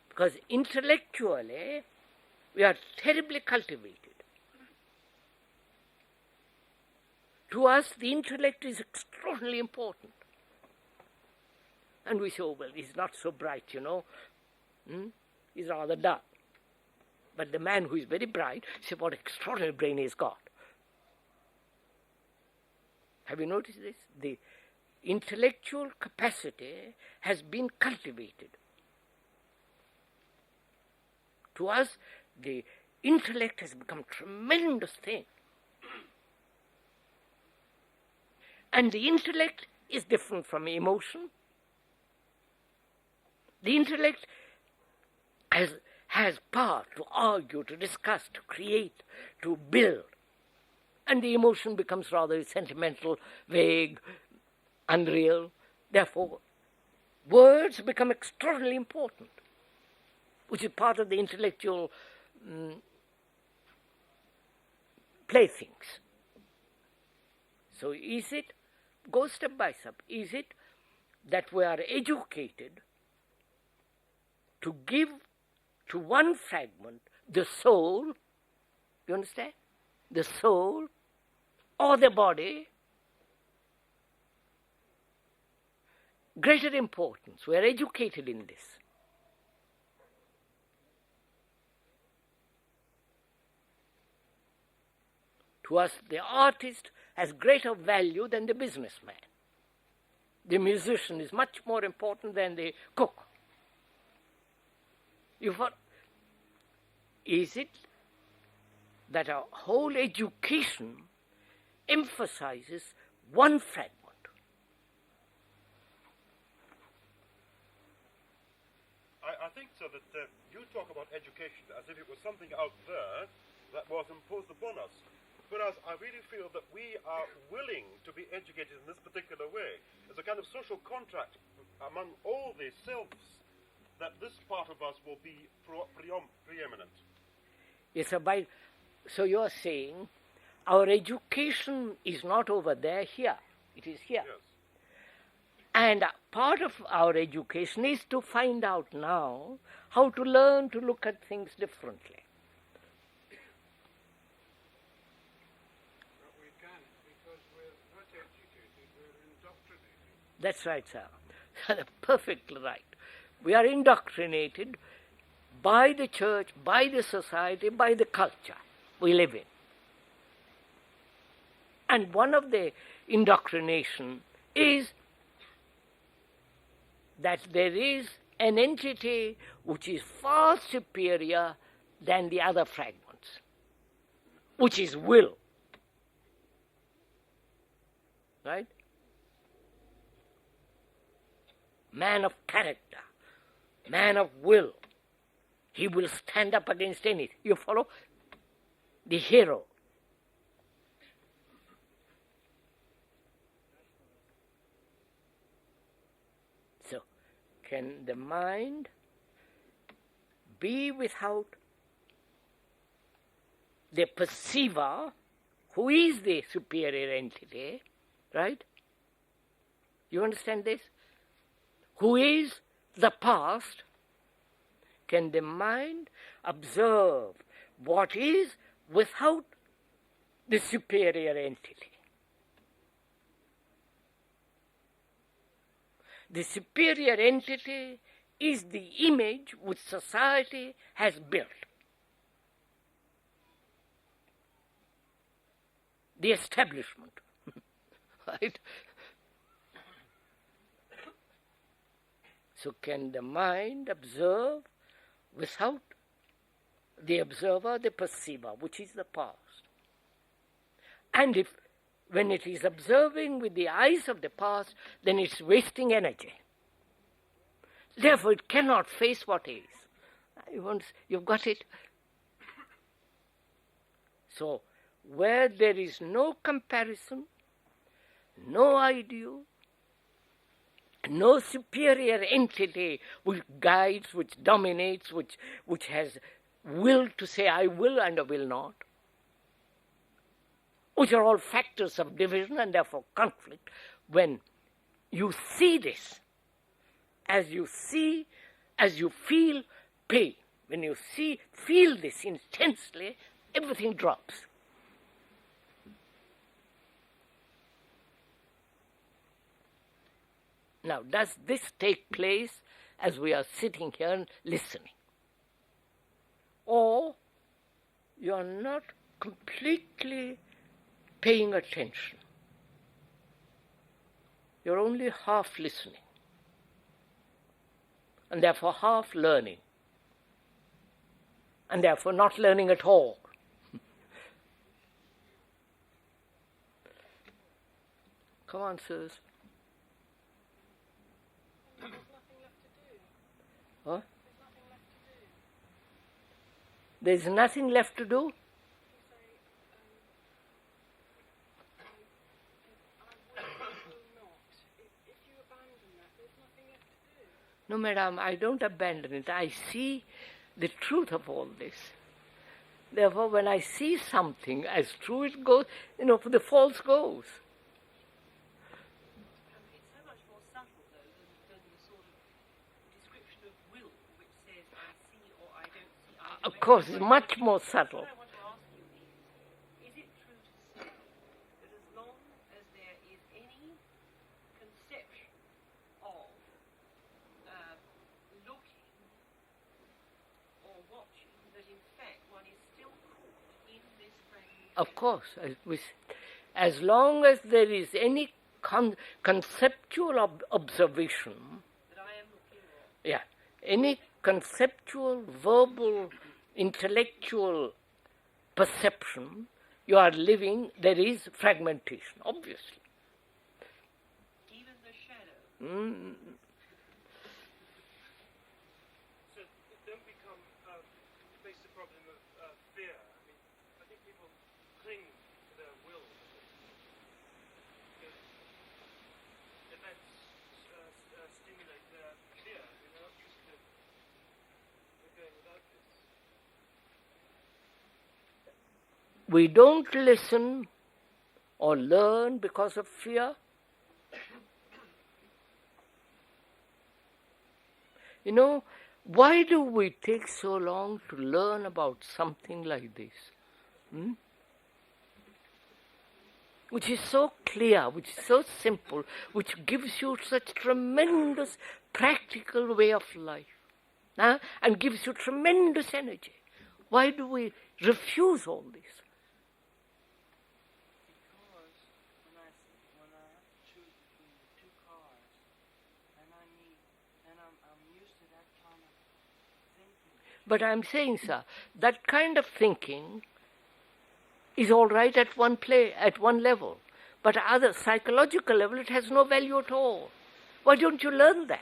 Speaker 2: Because intellectually, we are terribly cultivated. To us, the intellect is extraordinarily important. And we say, oh, well, he's not so bright, you know. He's rather dull. But the man who is very bright, say, what extraordinary brain he's got. Have you noticed this? The intellectual capacity has been cultivated. To us, the intellect has become a tremendous thing. And the intellect is different from emotion. The intellect has power to argue, to discuss, to create, to build. And the emotion becomes rather sentimental, vague, unreal. Therefore, words become extraordinarily important, which is part of the intellectual playthings. So is it, go step by step, is it that we are educated to give to one fragment the soul, you understand? The soul or the body, greater importance. We are educated in this. To us, the artist has greater value than the businessman. The musician is much more important than the cook. Is it that our whole education emphasizes one fragment?
Speaker 3: I think so that you talk about education as if it was something out there that was imposed upon us. Whereas I really feel that we are willing to be educated in this particular way. There's a kind of social contract among all the selves that this part of us will be preeminent.
Speaker 2: Yes, sir. So you're saying our education is not over there, here. It is here.
Speaker 3: Yes.
Speaker 2: And part of our education is to find out now how to learn to look at things differently. That's right, sir. Perfectly right. We are indoctrinated by the church, by the society, by the culture we live in. And one of the indoctrination is that there is an entity which is far superior than the other fragments, which is will. Right? Man of character, man of will. He will stand up against anything. You follow? The hero. So, can the mind be without the perceiver, who is the superior entity, right? You understand this? Who is the past? Can the mind observe what is without the superior entity? The superior entity is the image which society has built. The establishment, right? So can the mind observe without the observer, the perceiver, which is the past? And if, when it is observing with the eyes of the past, then it's wasting energy. Therefore, it cannot face what is. You've got it? So, where there is no comparison, no ideal, no superior entity which guides, which dominates, which has will to say I will and I will not, which are all factors of division and therefore conflict, when you see this, as you feel pain, when you feel this intensely, everything drops. Now, does this take place as we are sitting here and listening? Or you are not completely paying attention. You're only half listening, and therefore half learning, and therefore not learning at all. Come on, sirs.
Speaker 5: There's nothing left to do.
Speaker 2: Huh?
Speaker 5: There's nothing left to do.
Speaker 2: There's nothing left to do?
Speaker 5: You say, I will not. If you abandon that, there's nothing left to do.
Speaker 2: No, madam, I don't abandon it. I see the truth of all this. Therefore, when I see something as true, it goes, the false goes.
Speaker 5: It's so much more subtle, though, than the sort of description of will, which says I see or I don't see.
Speaker 2: Of course, it's much more subtle.
Speaker 5: What I want to ask you is it true to say that as long as there is any conception of looking or watching, that in fact one is still caught in this fragment?
Speaker 2: Of course, as long as there is any conceptual observation,
Speaker 5: That I am looking at.
Speaker 2: yeah, any conceptual, verbal, intellectual perception you are living, there is fragmentation, obviously.
Speaker 5: Even the shadow.
Speaker 7: So don't we face the problem of fear? I think people cling to their will because events stimulate their fear. They're not used to going without this.
Speaker 2: We don't listen or learn because of fear. Why do we take so long to learn about something like this? Which is so clear, which is so simple, which gives you such tremendous practical way of life, and gives you tremendous energy. Why do we refuse all this?
Speaker 12: Because when I have to choose between two cars, then I'm used to that kind of thinking.
Speaker 2: But I'm saying, sir, that kind of thinking is all right at one level. But at other psychological level, it has no value at all. Why don't you learn that?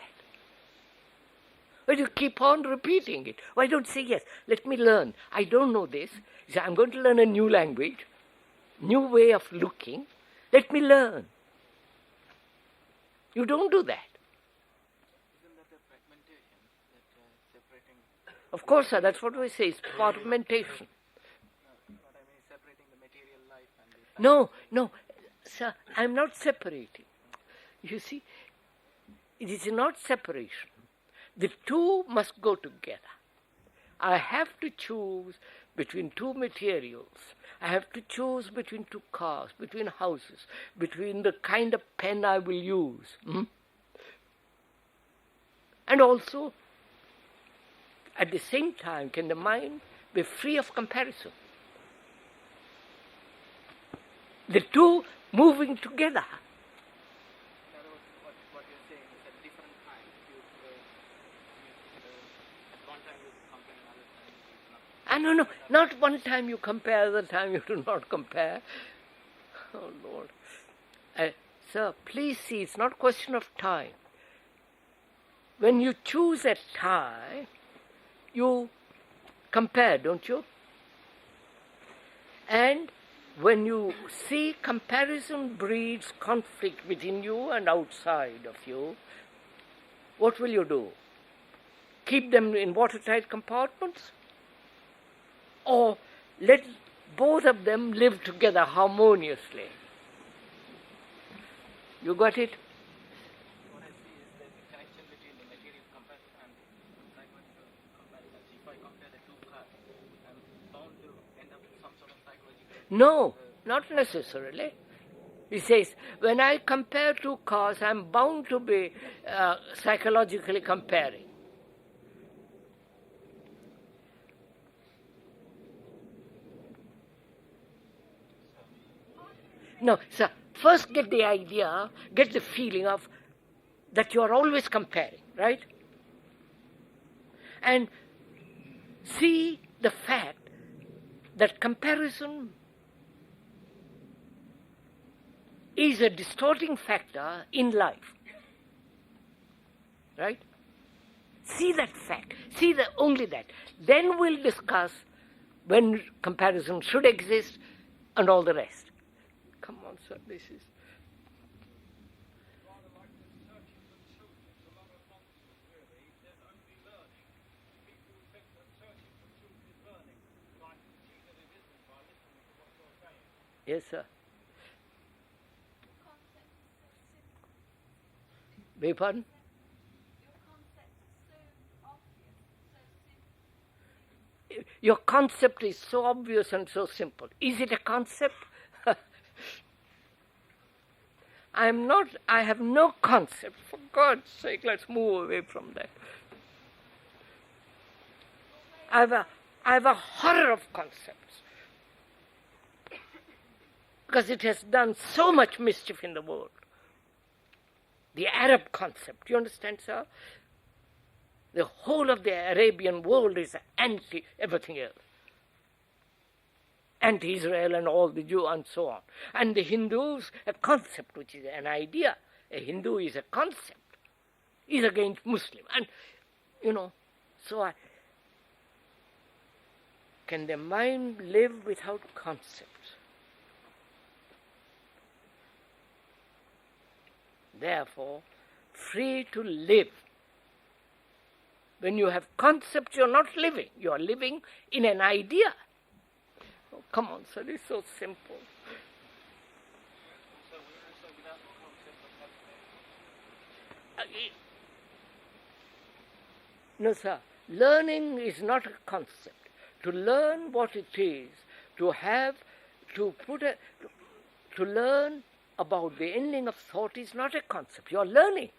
Speaker 2: Why do you keep on repeating it? Why don't you say, yes, let me learn. I don't know this. You say, I'm going to learn a new language, new way of looking. Let me learn. You don't do that.
Speaker 12: Isn't that a fragmentation, that separating?
Speaker 2: Of course, sir, that's what we say, it's fragmentation.
Speaker 12: What I mean is separating the material life and the...
Speaker 2: No, sir, I'm not separating. You see, it is not separation. The two must go together. I have to choose between two materials. I have to choose between two cars, between houses, between the kind of pen I will use. And also, at the same time, can the mind be free of comparison? The two moving together.
Speaker 12: In other words, what you're saying is at different times, at one time you compare, another time you do not.
Speaker 2: No, not one time you compare, other time you do not compare. Oh, Lord. Sir, please see, it's not a question of time. When you choose a tie, you compare, don't you? And when you see comparison breeds conflict within you and outside of you, what will you do? Keep them in watertight compartments? Or let both of them live together harmoniously? You got it?
Speaker 12: What I see is the connection between the material comparison and psychological comparison. If I compare the two cars, I'm bound to end up with some sort of psychological...
Speaker 2: No, not necessarily. He says, when I compare two cars, I'm bound to be psychologically comparing. No, sir, first get the idea, get the feeling of that you are always comparing, right? And see the fact that comparison is a distorting factor in life. Right? See that fact. See only that. Then we'll discuss when comparison should exist and all the rest. Come on, sir, this is...
Speaker 7: Rather like this searching for truth. It's a lot of nonsense, really. There's only learning. People who think that searching for truth is learning, but I can see that it isn't by listening to what you're saying.
Speaker 2: Yes, sir. Beg your pardon? Your concept is so obvious and so simple. Is it a concept? I have no concept. For God's sake, let's move away from that. I have a horror of concepts. Because it has done so much mischief in the world. The Arab concept, you understand, sir? The whole of the Arabian world is anti everything else. Anti-Israel and all the Jew and so on. And the Hindus, a concept which is an idea. A Hindu is a concept. Is against Muslim. And, so can the mind live without concepts? Therefore, free to live. When you have concepts, you're not living. You're living in an idea. Oh, come on, sir, it's so simple.
Speaker 12: So we also without the concept of happiness.
Speaker 2: No, sir. Learning is not a concept. To learn what it is, to learn about the ending of thought is not a concept. You're learning.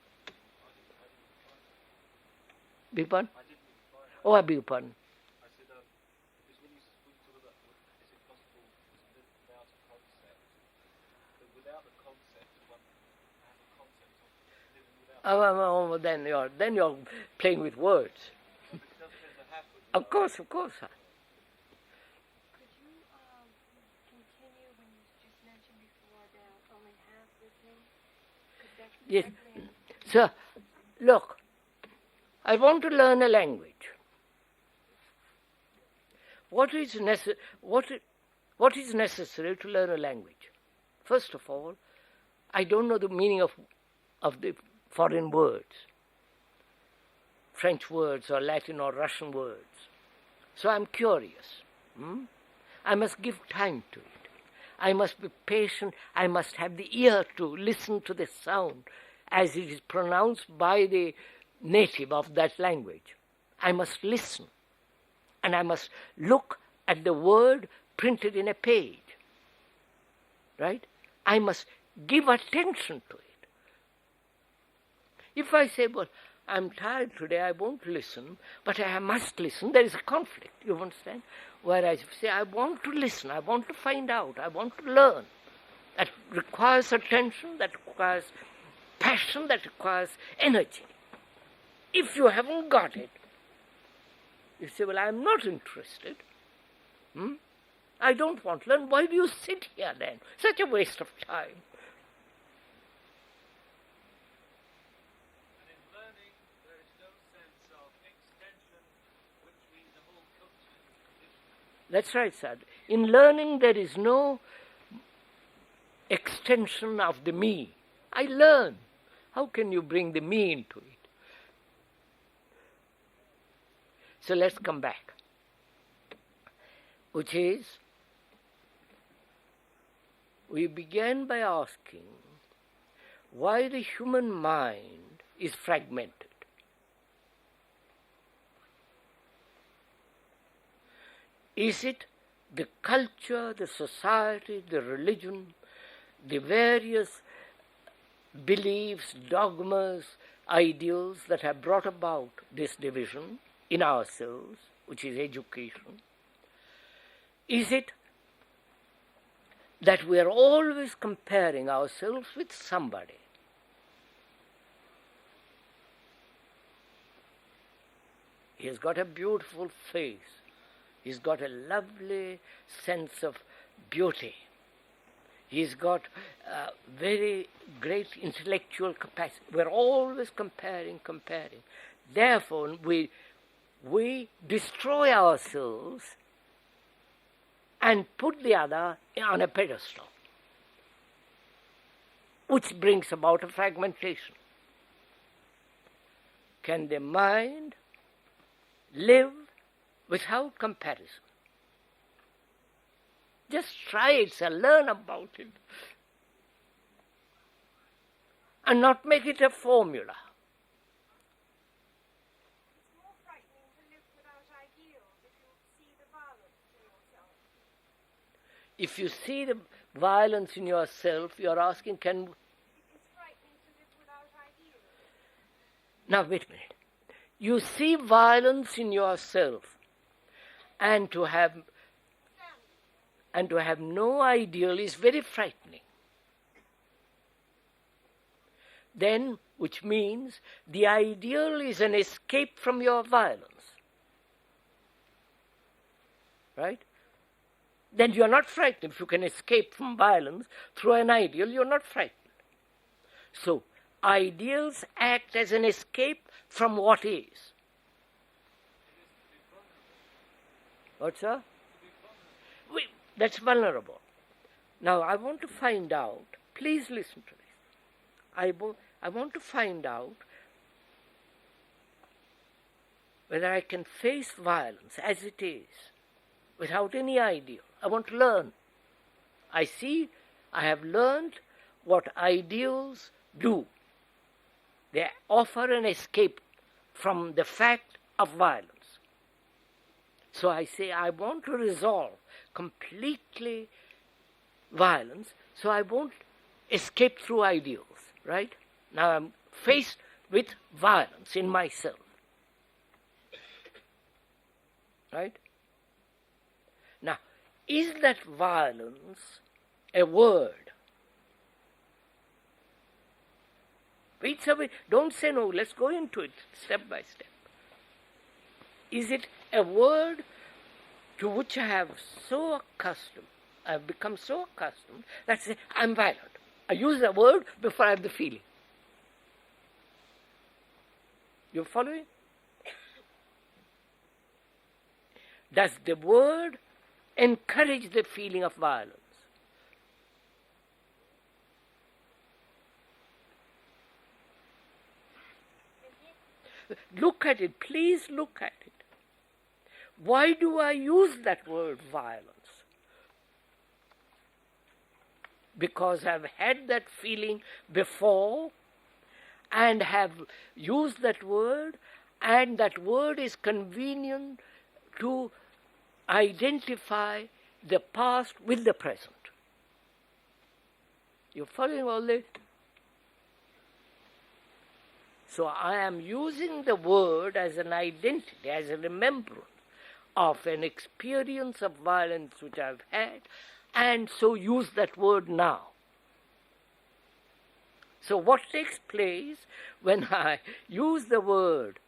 Speaker 2: Beg your pardon? Oh, I beg your pardon.
Speaker 3: I said, because when you talk about is it possible to live without a concept, but without a concept, one has a concept of living without
Speaker 2: Then you're playing with words. Of course, sir.
Speaker 6: Could you continue when you just mentioned before about only half listening?
Speaker 2: Yes. Sir, look, I want to learn a language. What is necessary to learn a language? First of all, I don't know the meaning of the foreign words, French words or Latin or Russian words. So I'm curious. I must give time to it. I must be patient. I must have the ear to listen to the sound as it is pronounced by the native of that language. I must listen. And I must look at the word printed in a page. Right? I must give attention to it. If I say, well, I'm tired today, I won't listen, but I must listen, there is a conflict, you understand? Whereas if you say, I want to listen, I want to find out, I want to learn, that requires attention, that requires passion, that requires energy. If you haven't got it, you say, well, I'm not interested. I don't want to learn. Why do you sit here then? Such a waste of time.
Speaker 10: And in learning, there is no sense of extension between the whole culture.
Speaker 2: That's right, sir. In learning, there is no extension of the me. I learn. How can you bring the me into it? So let's come back, which is, we began by asking why the human mind is fragmented. Is it the culture, the society, the religion, the various beliefs, dogmas, ideals that have brought about this division in ourselves, which is education? Is it that we are always comparing ourselves with somebody? He has got a beautiful face. He's got a lovely sense of beauty. He's got very great intellectual capacity. We're always comparing. Therefore, we destroy ourselves and put the other on a pedestal, which brings about a fragmentation. Can the mind live without comparison? Just try it, sir. Learn about it. And not make it a formula.
Speaker 9: It's more frightening to live without ideals if you see the violence in yourself.
Speaker 2: If you see the violence in yourself, you're asking, can...
Speaker 9: It's frightening to live without ideals.
Speaker 2: Now, wait a minute. You see violence in yourself, and to have no ideal is very frightening. Then, which means the ideal is an escape from your violence. Right? Then you're not frightened. If you can escape from violence through an ideal, you're not frightened. So, ideals act as an escape from what is. What's that? That's vulnerable. Now, I want to find out, please listen to this. I want to find out whether I can face violence as it is, without any ideal. I want to learn. I have learned what ideals do. They offer an escape from the fact of violence. So I say, I want to resolve completely violence, so I won't escape through ideals, right? Now I'm faced with violence in myself. Right? Now, is that violence a word? Don't say no, let's go into it step by step. Is it a word to which I have become so accustomed that I say, I'm violent. I use the word before I have the feeling. You following? Does the word encourage the feeling of violence? Look at it, please look at it. Why do I use that word violence? Because I've had that feeling before and have used that word, and that word is convenient to identify the past with the present. You following all this? So I am using the word as an identity, as a remembrance of an experience of violence which I've had, and so use that word now. So what takes place when I use the word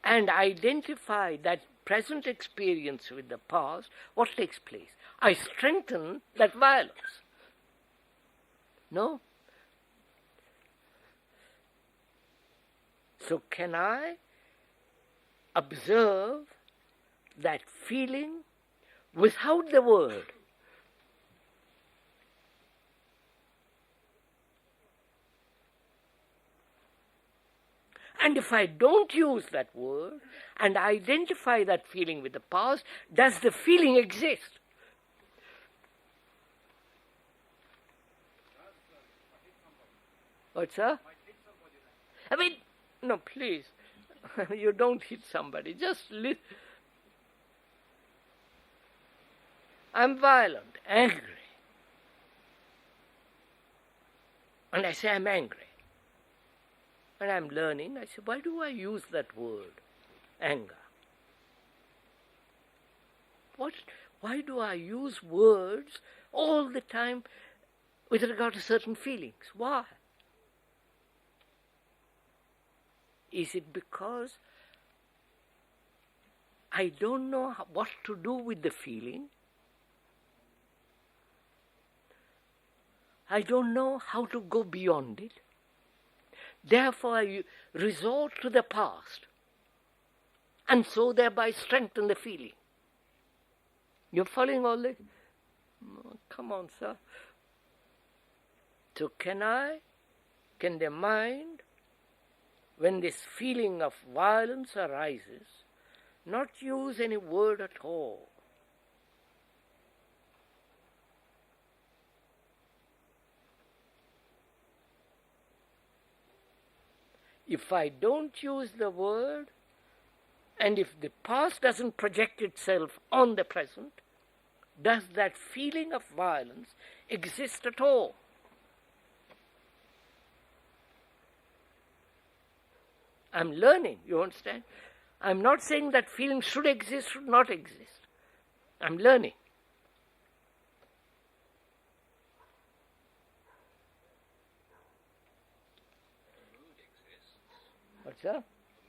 Speaker 2: and identify that present experience with the past, what takes place? I strengthen that violence. No? So can I observe that feeling without the word? And if I don't use that word and identify that feeling with the past, does the feeling exist? What, sir? I mean, no, please. You don't hit somebody. Just listen. I'm violent, angry. And I say I'm angry. And I'm learning. I say, why do I use that word, anger? Why do I use words all the time with regard to certain feelings? Why? Is it because I don't know what to do with the feeling? I don't know how to go beyond it. Therefore, I resort to the past, and so thereby strengthen the feeling. You're following all this? Oh, come on, sir. So can the mind, when this feeling of violence arises, not use any word at all? If I don't use the word, and if the past doesn't project itself on the present, does that feeling of violence exist at all? I'm learning, you understand? I'm not saying that feeling should exist, should not exist. I'm learning. What's that?
Speaker 12: The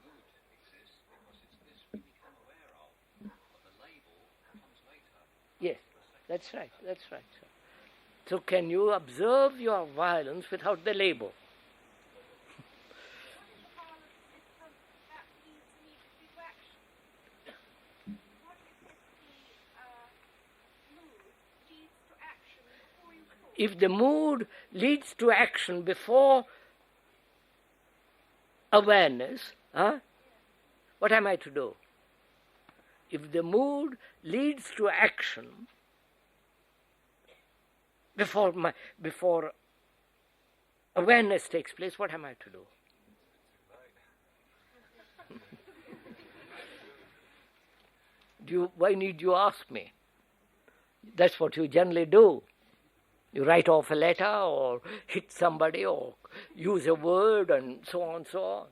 Speaker 12: mood exists because it's this we become aware of, but the label comes later.
Speaker 2: Yes, that's right, sir. So can you observe your violence without the label? If the mood leads to action before awareness, what am I to do? If the mood leads to action before awareness takes place, what am I to do? Why need you ask me? That's what you generally do. You write off a letter or hit somebody or use a word and so on and so on.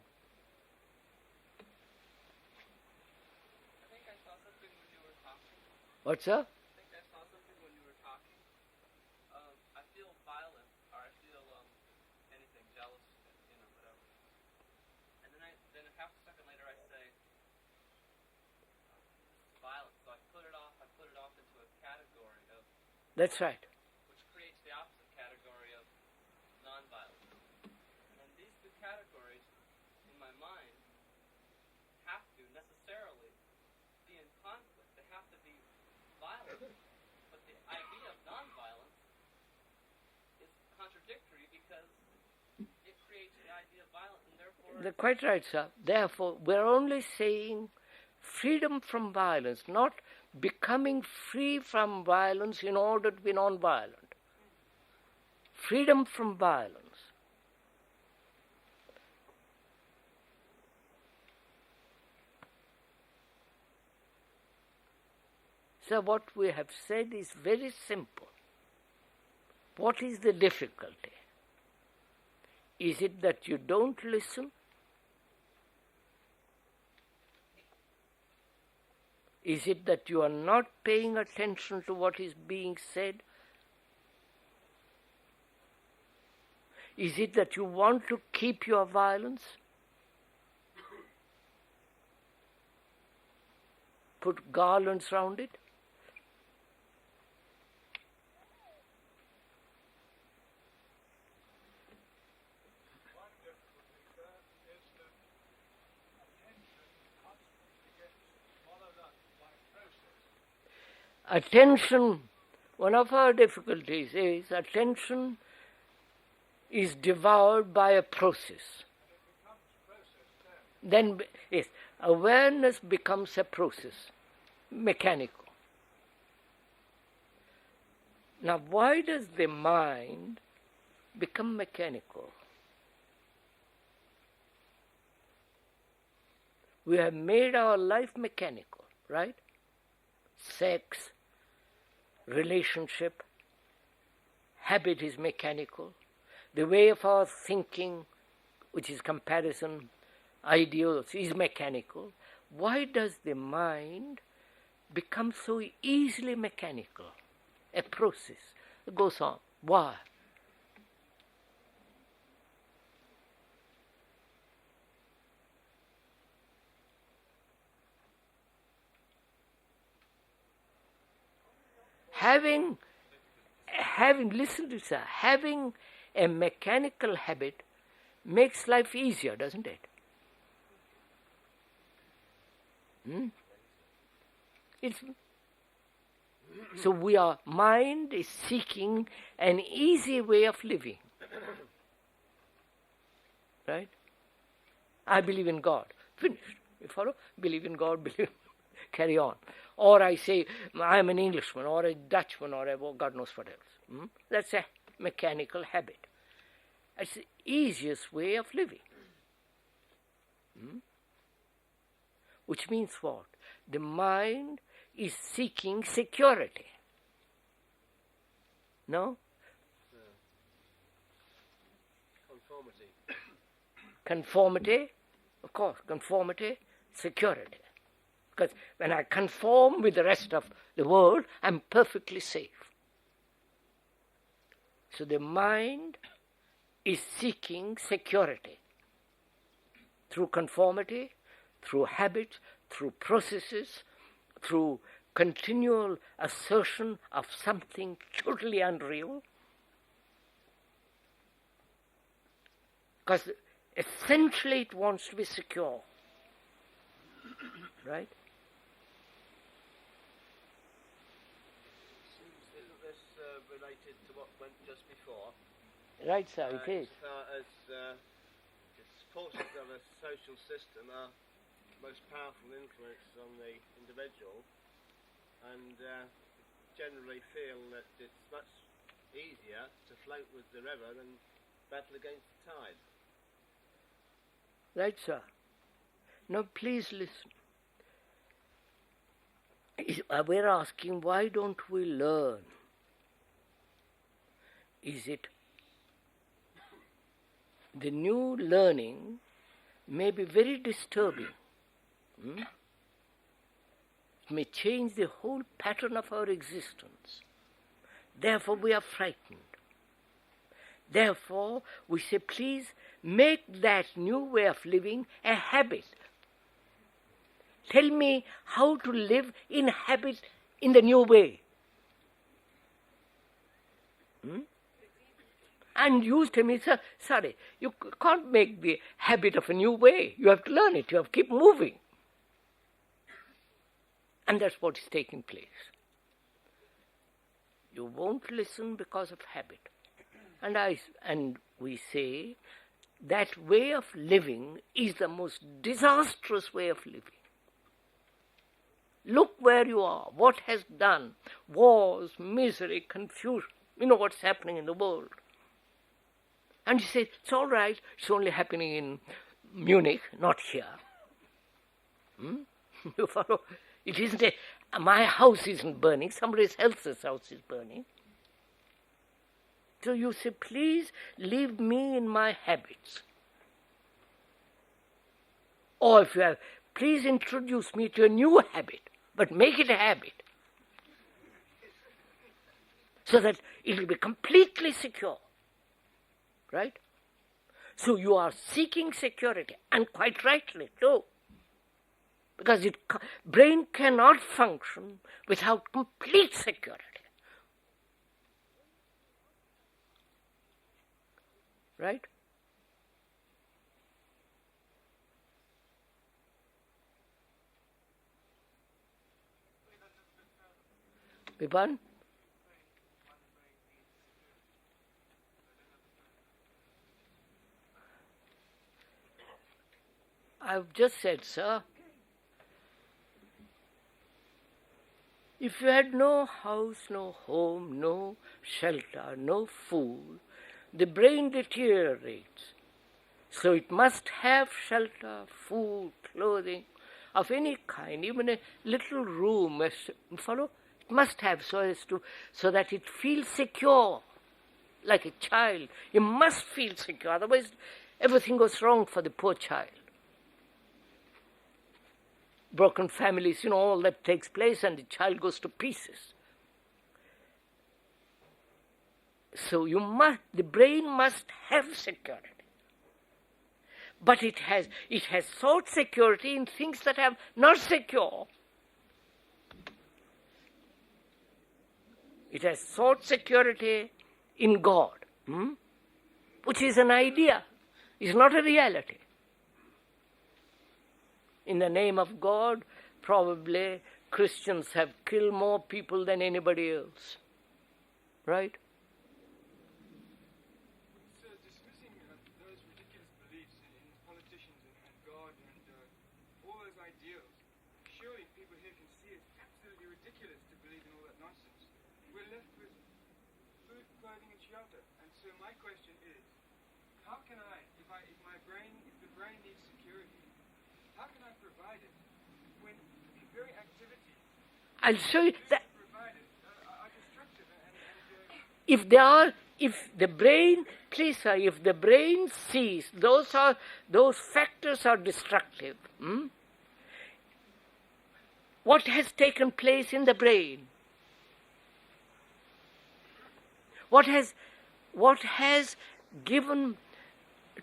Speaker 12: I think I saw something when you were talking.
Speaker 2: What's that?
Speaker 12: I think I saw something when you were talking. I feel violent, or I feel anything, jealous, whatever. And then a half a second later I say, violence. So I put it off into a category of...
Speaker 2: That's right.
Speaker 12: Categories in my mind have to necessarily But the idea of nonviolence is contradictory because it creates the idea of violence, and therefore...
Speaker 2: They're quite right, sir. Therefore, we're only saying freedom from violence, not becoming free from violence in order to be non-violent. Freedom from violence. So what we have said is very simple. What is the difficulty? Is it that you don't listen? Is it that you are not paying attention to what is being said? Is it that you want to keep your violence? Put garlands round it? Attention, one of our difficulties is attention is devoured by a process. Then, yes, awareness becomes a process, mechanical. Now, why does the mind become mechanical? We have made our life mechanical, right? Sex, relationship, habit is mechanical. The way of our thinking, which is comparison, ideals, is mechanical. Why does the mind become so easily mechanical? A process that goes on. Why? Listen to this, having a mechanical habit makes life easier, doesn't it? So our mind is seeking an easy way of living. Right? I believe in God. Finished. You follow? Believe in God, carry on. Or I say, I'm an Englishman, or a Dutchman, or God knows what else. That's a mechanical habit. It's the easiest way of living. Which means what? The mind is seeking security. No? Conformity, of course, conformity, security. Because when I conform with the rest of the world, I'm perfectly safe. So the mind is seeking security through conformity, through habit, through processes, through continual assertion of something totally unreal. Because essentially it wants to be secure. Right?
Speaker 13: Isn't this related to what went just before?
Speaker 2: Right, sir, it is.
Speaker 13: As far as the forces of a social system are most powerful influences on the individual, and generally feel that it's much easier to float with the river than battle against the tide.
Speaker 2: Right, sir. Now, please listen. We're asking, why don't we learn? Is it the new learning may be very disturbing. It may change the whole pattern of our existence. Therefore, we are frightened. Therefore, we say, please make that new way of living a habit. Tell me how to live in habit in the new way. And you tell me, sir, sorry, you can't make the habit of a new way. You have to learn it. You have to keep moving. And that's what is taking place. You won't listen because of habit. And we say that way of living is the most disastrous way of living. Look where you are, what has done, wars, misery, confusion. You know what's happening in the world. And you say, it's all right, it's only happening in Munich, not here. You follow? It isn't my house isn't burning, somebody else's house is burning. So you say, please leave me in my habits. Or if you have, please introduce me to a new habit, but make it a habit. So that it will be completely secure. Right? So you are seeking security, and quite rightly too. Because brain cannot function without complete security. Right? Biban? I've just said, sir, if you had no house, no home, no shelter, no food, the brain deteriorates. So it must have shelter, food, clothing, of any kind, even a little room, follow? It must have so that it feels secure, like a child. You must feel secure, otherwise everything goes wrong for the poor child. Broken families, all that takes place, and the child goes to pieces. So the brain must have security. But it has sought security in things that are not secure. It has sought security in God, which is an idea, is not a reality. In the name of God, probably Christians have killed more people than anybody else. Right?
Speaker 14: So dismissing those ridiculous beliefs in politicians and God and all those ideals, surely people here can see it's absolutely ridiculous to believe in all that nonsense. We're left with food, clothing and shelter. And so my question is, how can if the brain needs security, how can I provide it when the very activities
Speaker 2: I'll show you that
Speaker 14: provided are destructive
Speaker 2: if the brain, please sir, if the brain sees those factors are destructive, what has taken place in the brain? What has given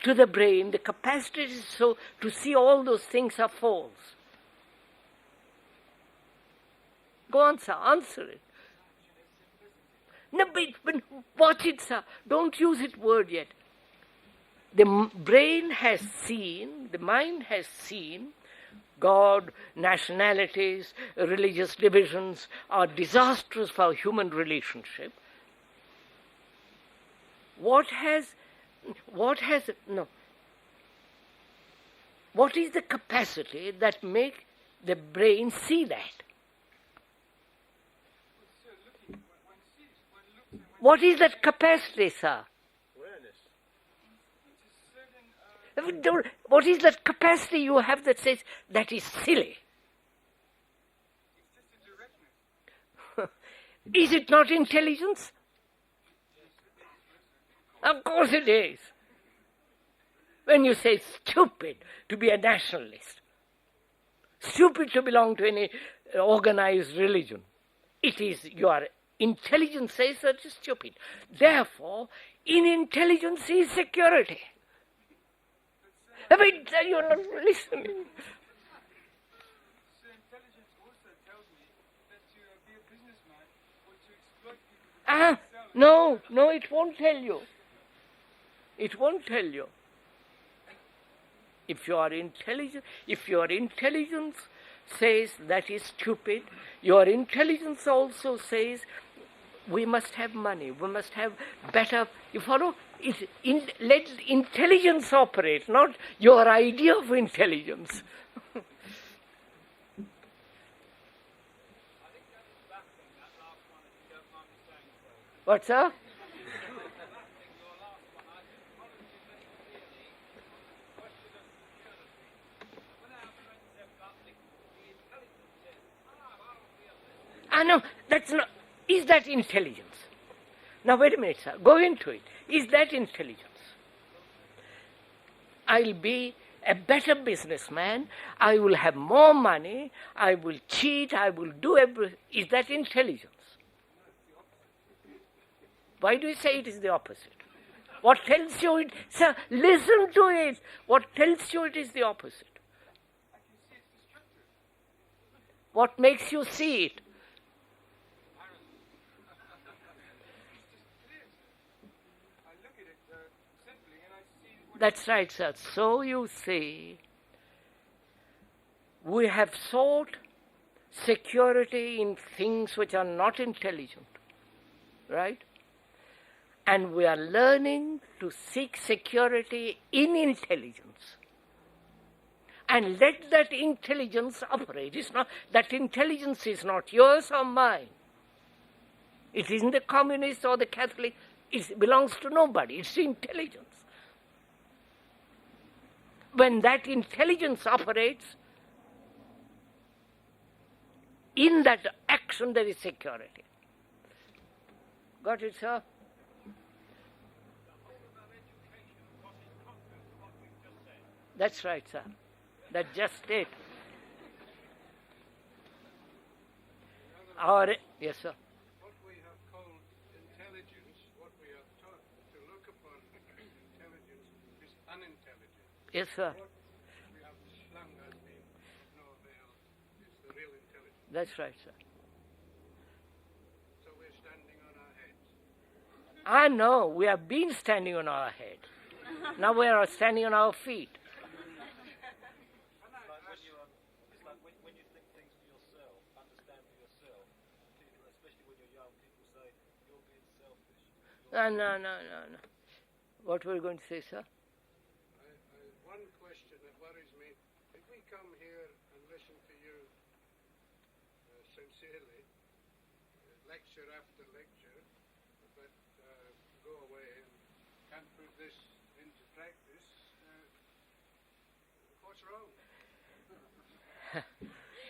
Speaker 2: to the brain the capacity to see all those things are false? Go on, sir, answer it. No, but watch it, sir. Don't use it word yet. The brain has seen, the mind has seen, God, nationalities, religious divisions are disastrous for human relationship. What is the capacity that make the brain see that? What is that capacity, sir? Awareness. What is that capacity you have that says that is silly? Is it not intelligence? Of course it is. When you say stupid to be a nationalist, stupid to belong to any organized religion, it is your intelligence says that is stupid. Therefore, in intelligence is security. I mean, you're not listening.
Speaker 14: So intelligence also tells me that to be a businessman or to exploit people.
Speaker 2: No, it won't tell you. It won't tell you. If your intelligence says that is stupid, your intelligence also says We must have money. We must have better. You follow? Let intelligence operate, not your idea of intelligence. What's that? No, that's not. Is that intelligence? Now wait a minute, sir. Go into it. Is that intelligence? I'll be a better businessman. I will have more money. I will cheat. I will do everything. Is that intelligence? Why do you say it is the opposite? What tells you it? Sir, listen to it. What tells you it is the opposite? What makes you see it? That's right, sir. So you see, we have sought security in things which are not intelligent, right? And we are learning to seek security in intelligence. And let that intelligence operate. It's not, that intelligence is not yours or mine. It isn't the communist or the Catholic. It belongs to nobody. It's intelligence. When that intelligence operates, in that action there is security. Got it, sir? That's right, sir. That's just it. Yes, sir.
Speaker 15: What we have called intelligence, what we are taught to look upon intelligence is unintelligent.
Speaker 2: Yes, sir.
Speaker 15: What we have slung as being no avail is the real intelligence.
Speaker 2: That's right, sir.
Speaker 15: So we're standing on our heads.
Speaker 2: I know, we have been standing on our head. Now we are standing on our feet.
Speaker 12: It's like when you think things for yourself, understand for yourself, especially when you're young, people say you're being selfish.
Speaker 2: No. What were you going to say, sir?
Speaker 15: One question that worries me, if we come here and listen to you sincerely, lecture after lecture, but go away and can't put this into practice, what's wrong?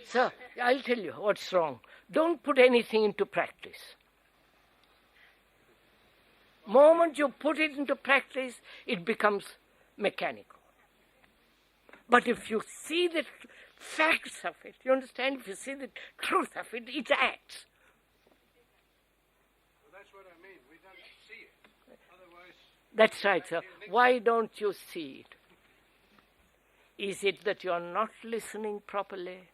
Speaker 2: Sir, I'll tell you what's wrong. Don't put anything into practice. Moment you put it into practice, it becomes mechanical. But if you see the facts of it, you understand? If you see the truth of it, it acts.
Speaker 15: Well, that's what I mean. We don't see it. Otherwise...
Speaker 2: That's right, sir. Why don't you see it? Is it that you are not listening properly?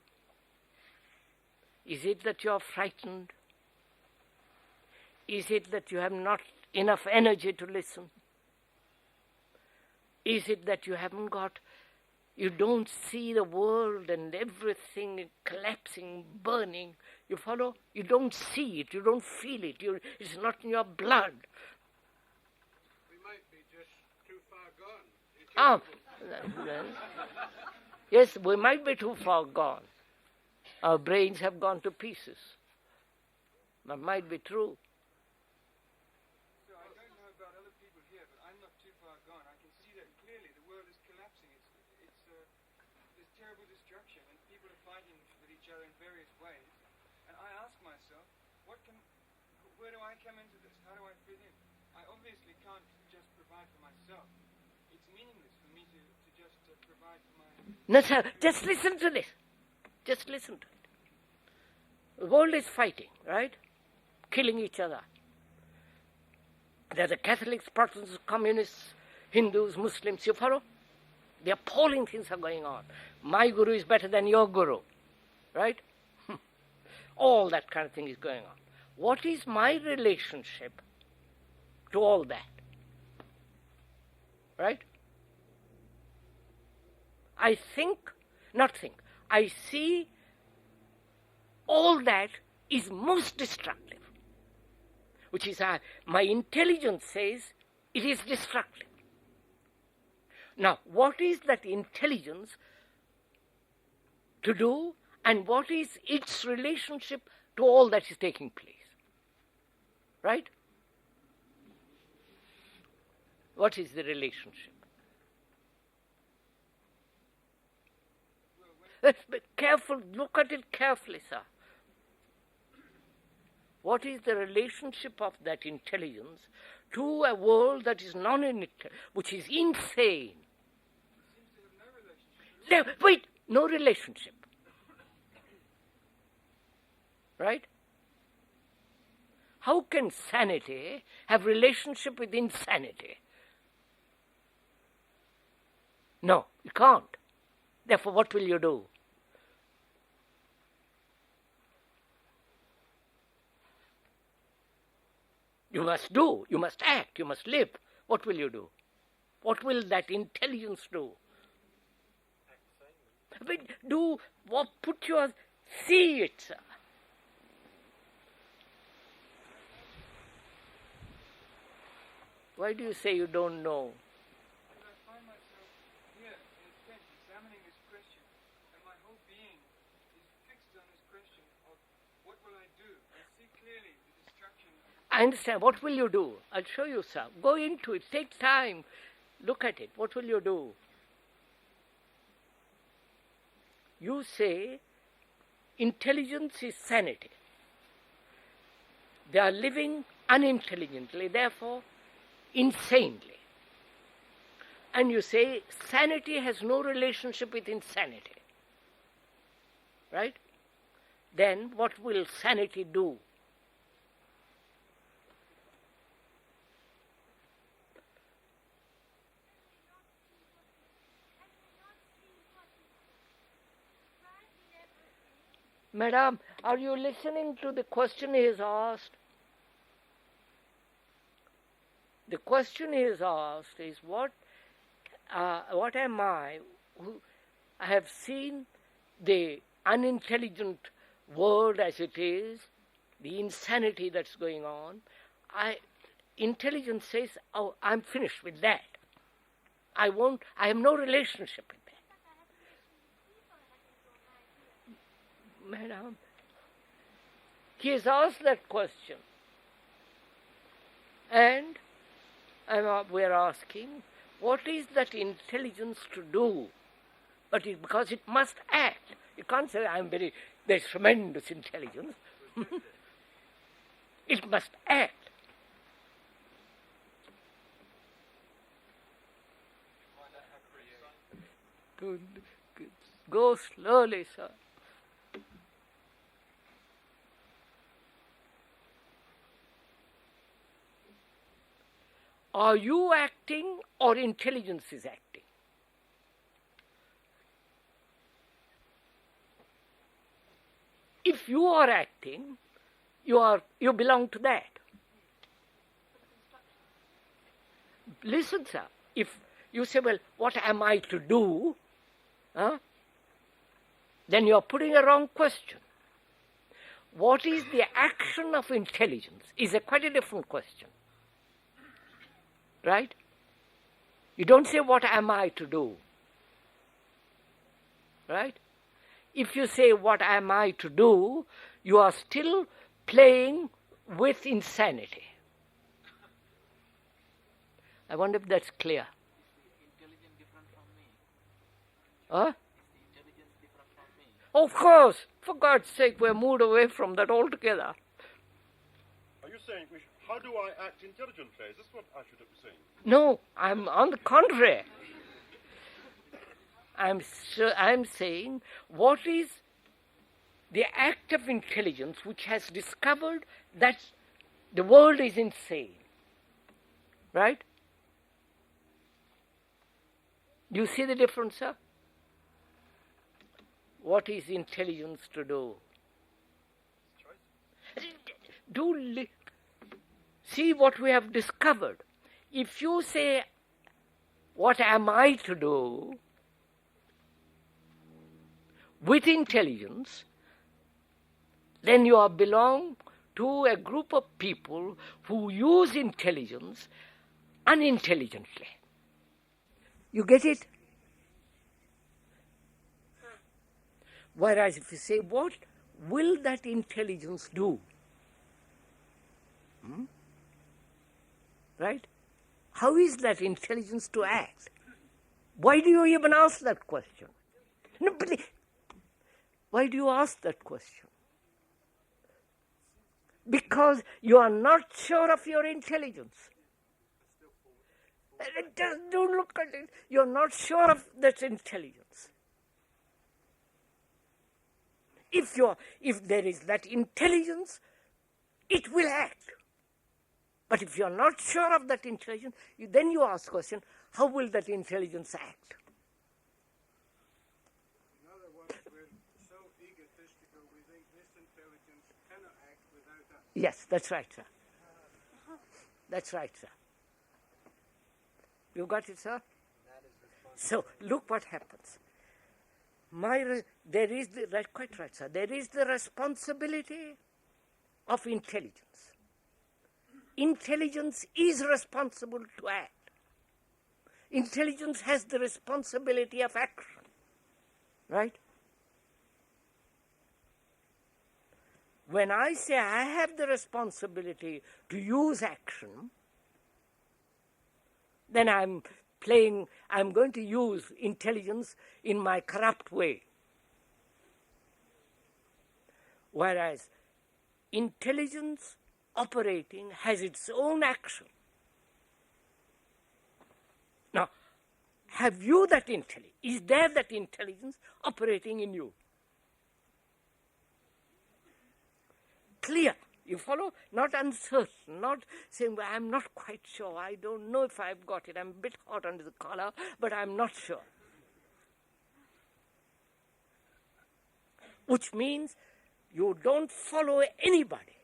Speaker 2: Is it that you are frightened? Is it that you have not enough energy to listen? Is it that you don't see the world and everything collapsing, burning? You follow? You don't see it, you don't feel it, it's not in your blood.
Speaker 15: We might be just too far gone.
Speaker 2: Yes, we might be too far gone. Our brains have gone to pieces. That might be true.
Speaker 14: So I don't know about other people here, but I'm not too far gone. I can see that clearly. The world is collapsing. There's terrible destruction, and people are fighting with each other in various ways. And I ask myself, where do I come into this? How do I fit in? I obviously can't just provide for myself. It's meaningless for me to just provide for my...
Speaker 2: No, sir, just listen to this. Just listen to it. The world is fighting, right? Killing each other. There are the Catholics, Protestants, Communists, Hindus, Muslims, you follow? The appalling things are going on. My guru is better than your guru, right? All that kind of thing is going on. What is my relationship to all that? Right? I see all that is most destructive. which is my intelligence says it is destructive. Now, what is that intelligence to do, and what is its relationship to all that is taking place? Right? What is the relationship? Be careful, look at it carefully, sir. What is the relationship of that intelligence to a world that is which is insane? No, wait, no relationship. Right? How can sanity have relationship with insanity? No, you can't. Therefore, what will you do? You must do, you must act, you must live. What will you do? What will that intelligence do? But do what? Put your, see it, sir. Why do you say you don't know?
Speaker 14: Because I find myself here in tent examining this question, and my whole being is fixed on this question of what will I do? I see clearly the destruction.
Speaker 2: I understand. What will you do? I'll show you, sir. Go into it. Take time. Look at it. What will you do? You say intelligence is sanity. They are living unintelligently, therefore insanely. And you say sanity has no relationship with insanity. Right? Then what will sanity do? Madam, are you listening to the question he has asked? The question he has asked is, what am I, who I have seen the unintelligent world as it is, the insanity that's going on. Intelligence says, oh, I'm finished with that. I have no relationship with that. Madam, he has asked that question. And we're asking, what is that intelligence to do? But because it must act. You can't say, there's tremendous intelligence. It must act. Good. Go slowly, sir. Are you acting or intelligence is acting? If you are acting, you belong to that. Listen, sir. If you say, well, what am I to do? Then you are putting a wrong question. What is the action of intelligence is quite a different question. Right? You don't say, what am I to do? Right? If you say, what am I to do, you are still playing with insanity. I wonder if that's clear.
Speaker 12: Is the intelligence different from me?
Speaker 2: Huh?
Speaker 12: Is the intelligence different from me?
Speaker 2: Of course. For God's sake, we're moved away from that altogether.
Speaker 3: Are you saying, how do I act intelligently? Is this what I should be saying?
Speaker 2: No, I'm on the contrary. I'm saying, what is the act of intelligence which has discovered that the world is insane? Right? Do you see the difference, sir? What is intelligence to do? See what we have discovered. If you say, what am I to do? With intelligence, then you belong to a group of people who use intelligence unintelligently. You get it? Whereas if you say, what will that intelligence do? Right? How is that intelligence to act? Why do you even ask that question? No, but why do you ask that question? Because you are not sure of your intelligence. Just don't look at it. You're not sure of that intelligence. If there is that intelligence, it will act. But if you're not sure of that intelligence, then you ask the question, how will that intelligence act?
Speaker 15: In other words, we're so egotistical, we think this intelligence cannot act without us.
Speaker 2: Yes, that's right, sir. That's right, sir. You got it, sir? So, look what happens. There is quite right, sir. There is the responsibility of intelligence. Intelligence is responsible to act. Intelligence has the responsibility of action. Right? When I say I have the responsibility to use action, then I'm going to use intelligence in my corrupt way. Whereas intelligence operating has its own action. Now, have you that intelligence? Is there that intelligence operating in you? Clear. You follow? Not uncertain, not saying, well, I'm not quite sure, I don't know if I've got it, I'm a bit hot under the collar, but I'm not sure. Which means you don't follow anybody.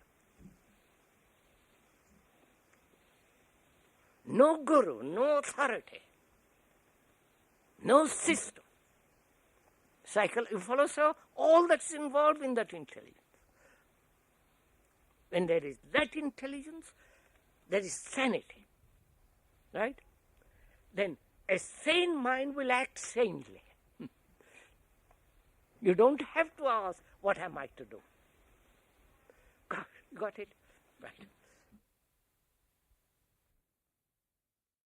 Speaker 2: No guru, no authority, no system. You follow, sir? All that's involved in that intelligence. When there is that intelligence, there is sanity, right? Then a sane mind will act sanely. You don't have to ask, what am I to do? Got it? Right.